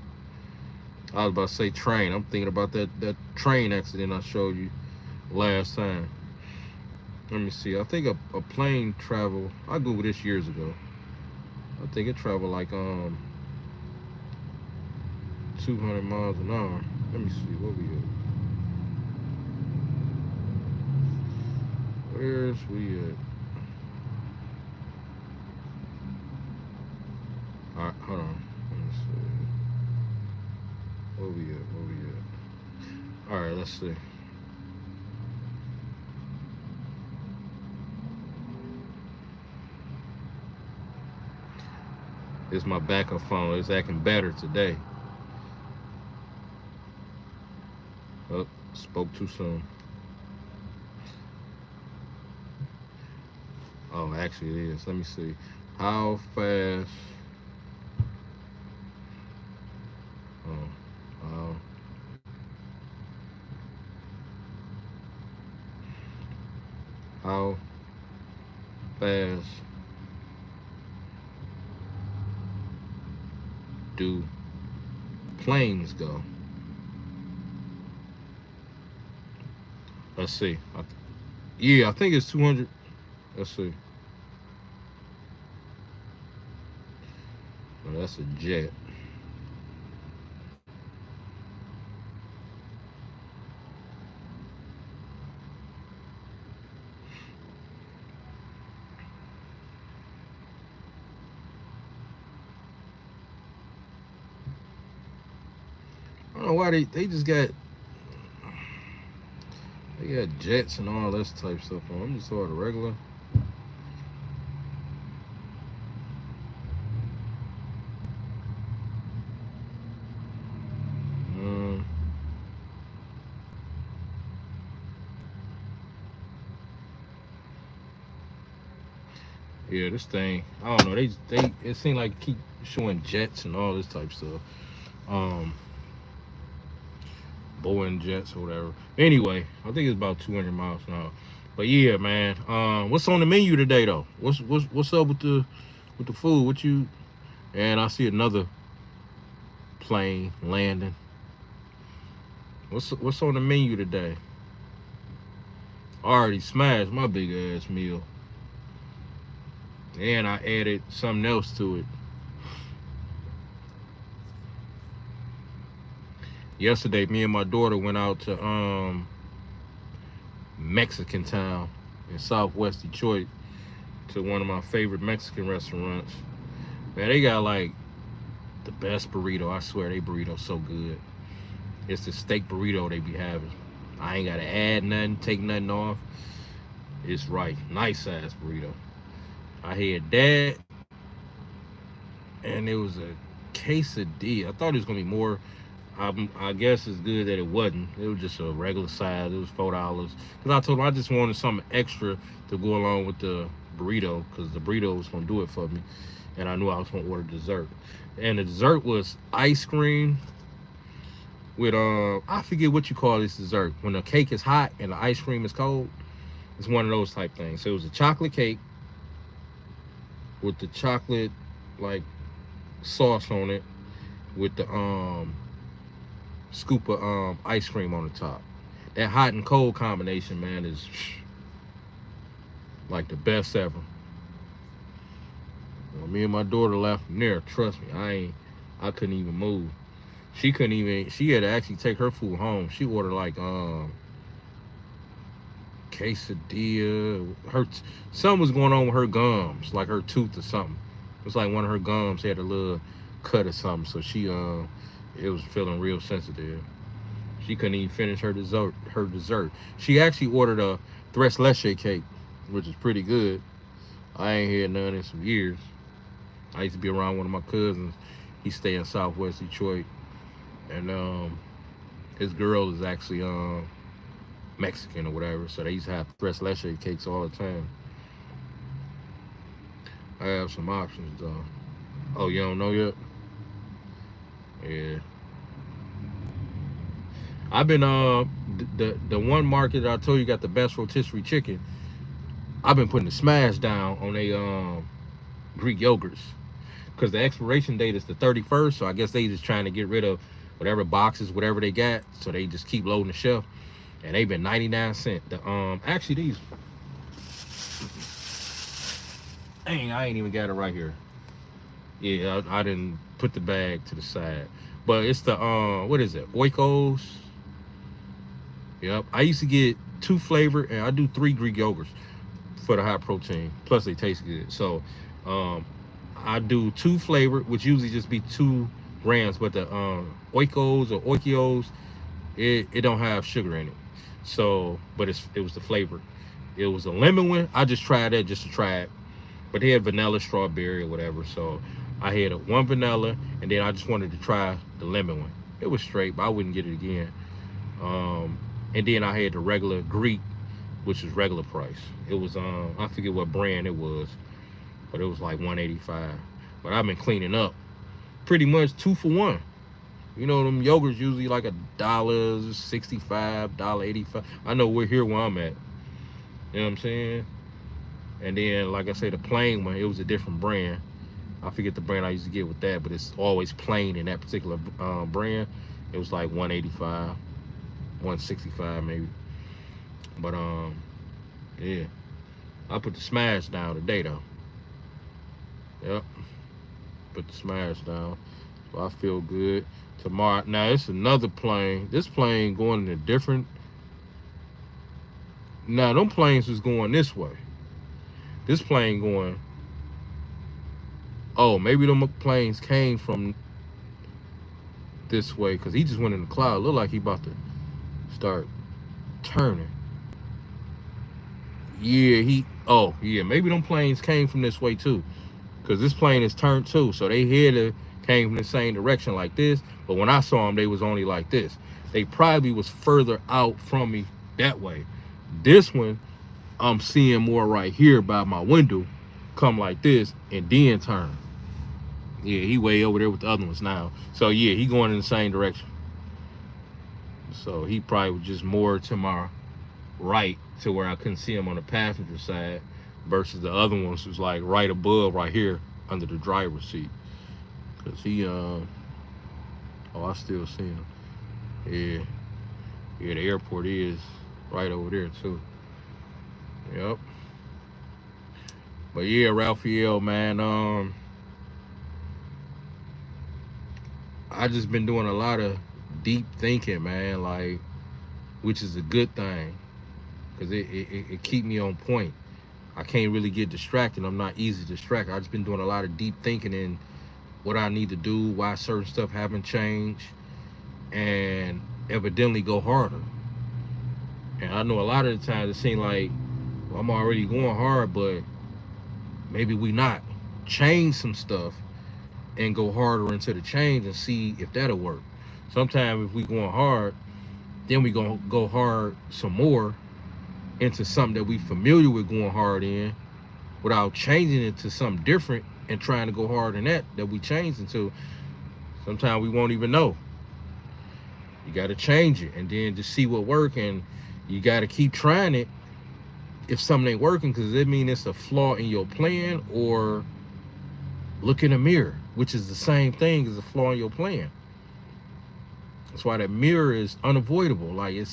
A: I was about to say train. I'm thinking about that train accident I showed you last time. Let me see. I think a plane travel. I googled this years ago. I think it traveled like 200 miles an hour. Let me see. What we at? Where's we at? All right, hold on. Let me see. Where we at? Where we at? All right, let's see. It's my backup phone. It's acting better today. Oh, spoke too soon. Oh, actually it is. Let me see. How fast? Oh, how how fast do planes go? Let's see. Yeah, I think it's 200. Let's see. Oh, that's a jet. I don't know why they just got jets and all this type stuff on. I'm just sort of regular. Yeah, this thing, I don't know. They it seemed like keep showing jets and all this type stuff. Um, Boeing jets or whatever. Anyway, I think it's about 200 miles an hour. But yeah, man. What's on the menu today though? What's up with the food? What you? And I see another plane landing. What's on the menu today? I already smashed my big ass meal. And I added something else to it. Yesterday, me and my daughter went out to Mexican town in Southwest Detroit to one of my favorite Mexican restaurants. Man, they got like the best burrito. I swear, they burrito so good. It's the steak burrito they be having. I ain't gotta add nothing, take nothing off. It's right. Nice ass burrito. I had that, and it was a quesadilla. I thought it was gonna be more. I guess it's good that it wasn't. It was just a regular size. It was $4. Cause I told him I just wanted something extra to go along with the burrito, cause the burrito was gonna do it for me, and I knew I was gonna order dessert. And the dessert was ice cream with I forget what you call this dessert. When the cake is hot and the ice cream is cold, it's one of those type things. So it was a chocolate cake with the chocolate like sauce on it, with the scoop of ice cream on the top. That hot and cold combination, man, is like the best ever. Well, me and my daughter left from there. Trust me, I couldn't even move. She couldn't even. She had to actually take her food home. She ordered like quesadilla. Something was going on with her gums, like her tooth or something. It was like one of her gums had a little cut or something. So she it was feeling real sensitive. She couldn't even finish her dessert. She actually ordered a tres leche cake, which is pretty good. I ain't had none in some years. I used to be around one of my cousins. He stay in Southwest Detroit, and his girl is actually Mexican or whatever. So they used to have tres leche cakes all the time. I have some options though. Oh, you don't know yet? Yeah. I've been the one market that I told you got the best rotisserie chicken. I've been putting the smash down on a Greek yogurts, because the expiration date is the 31st. So I guess they just trying to get rid of whatever boxes, whatever they got. So they just keep loading the shelf, and they've been 99 cents. The actually Dang, I ain't even got it right here. Yeah, I didn't put the bag to the side. But it's the what is it? Oikos. Yep. I used to get 2 flavored, and I do 3 Greek yogurts for the high protein. Plus they taste good. So um I do 2 flavored, which usually just be 2 grams, but the Oikos or Oikios, it don't have sugar in it. So, but it was the flavor. It was a lemon one. I just tried that just to try it. But they had vanilla, strawberry, or whatever. So I had a 1 vanilla, and then I just wanted to try the lemon one. It was straight, but I wouldn't get it again. And then I had the regular Greek, which was regular price. It was I forget what brand it was, but it was like 185. But I've been cleaning up pretty much 2 for 1. You know, them yogurts usually like $1.65, $1.85. I know we're here where I'm at. You know what I'm saying? And then, like I say, the plain one, it was a different brand. I forget the brand I used to get with that, but it's always plain in that particular brand. It was like 185, 165 maybe. But yeah, I put the smash down today though. Yep, put the smash down. So I feel good. Tomorrow, now it's another plane. This plane going in a different. Now them planes was going this way. This plane going. Oh, maybe them planes came from this way because he just went in the cloud. Look like he about to start turning. Yeah, oh yeah, maybe them planes came from this way too, because this plane is turned too. So they came from the same direction like this. But when I saw them, they was only like this. They probably was further out from me that way. This one, I'm seeing more right here by my window, come like this and then turn. Yeah, he way over there with the other ones now. So yeah, he going in the same direction. So he probably was just more to my right, to where I couldn't see him on the passenger side, versus the other ones was like right above, right here under the driver's seat. Cause he oh, I still see him. Yeah, the airport is right over there too. Yep. But yeah, Raphael, man, I just been doing a lot of deep thinking, man, like, which is a good thing, because it keep me on point. I can't really get distracted. I'm not easy to distract. I just been doing a lot of deep thinking in what I need to do, why certain stuff haven't changed, and evidently go harder. And I know a lot of the times it seems like, well, I'm already going hard, but maybe we not. Change some stuff and go harder into the change and see if that'll work. Sometimes if we going hard, then we gonna go hard some more into something that we familiar with going hard in, without changing it to something different and trying to go hard in that we changed into. Sometimes we won't even know. You got to change it and then just see what works, and you got to keep trying it if something ain't working, because it means it's a flaw in your plan, or look in the mirror, which is the same thing as a flaw in your plan. That's why that mirror is unavoidable. Like, you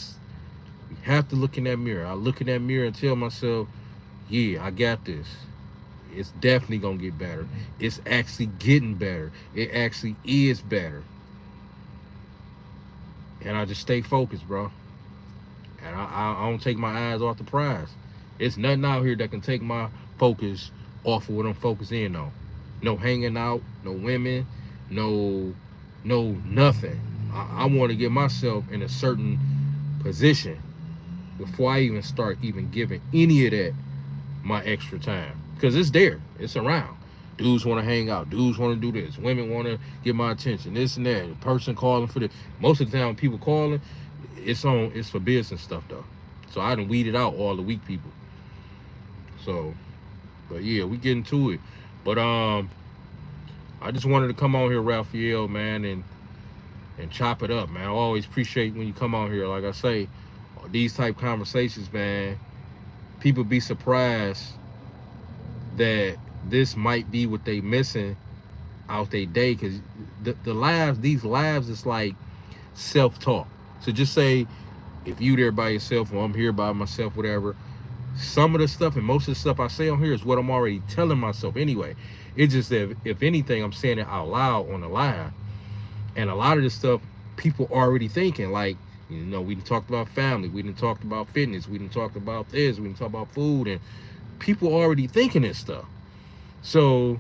A: have to look in that mirror. I look in that mirror and tell myself, yeah, I got this. It's definitely gonna get better. It's actually getting better. It actually is better. And I just stay focused, bro. And I don't take my eyes off the prize. It's nothing out here that can take my focus off of what I'm focusing on. No hanging out, no women, no nothing. I want to get myself in a certain position before I even start giving any of that my extra time. Because it's there. It's around. Dudes want to hang out. Dudes want to do this. Women want to get my attention. This and that. A person calling for this. Most of the time, people calling, it's for business stuff though. So I done weeded out all the weak people. So, but yeah, we getting to it. But I just wanted to come on here, Raphael, man, and chop it up, man. I always appreciate when you come on here. Like I say, these type conversations, man, people be surprised that this might be what they missing out their day, because these lives is like self-talk. So just say, if you there by yourself, or I'm here by myself, whatever, Some of the stuff and most of the stuff I say on here is what I'm already telling myself anyway. It's just that if anything, I'm saying it out loud on the line. And a lot of this stuff, people already thinking. Like, you know, we done talked about family, we done talked about fitness, we done talked about this, we done talked about food, and people already thinking this stuff. So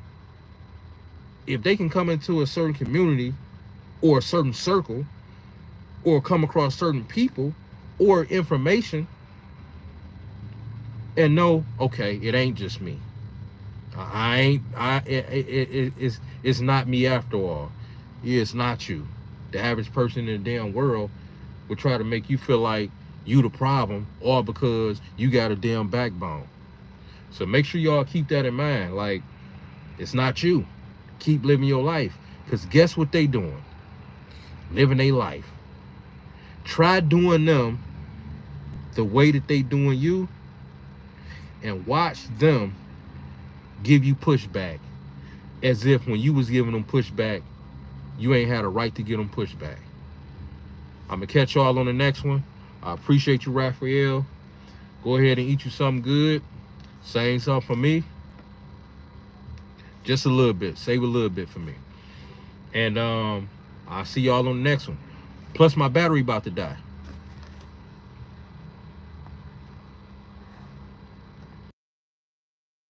A: if they can come into a certain community or a certain circle or come across certain people or information and know, okay, it ain't just me. It's not me after all. Yeah, it's not you. The average person in the damn world will try to make you feel like you the problem, all because you got a damn backbone. So make sure y'all keep that in mind. Like, it's not you. Keep living your life. Because guess what they doing? Living their life. Try doing them the way that they doing you, and watch them give you pushback, as if when you was giving them pushback, you ain't had a right to give them pushback. I'm gonna catch y'all on the next one. I appreciate you, Raphael. Go ahead and eat you something good. Save something for me. Just a little bit. Save a little bit for me. And I'll see y'all on the next one. Plus my battery about to die.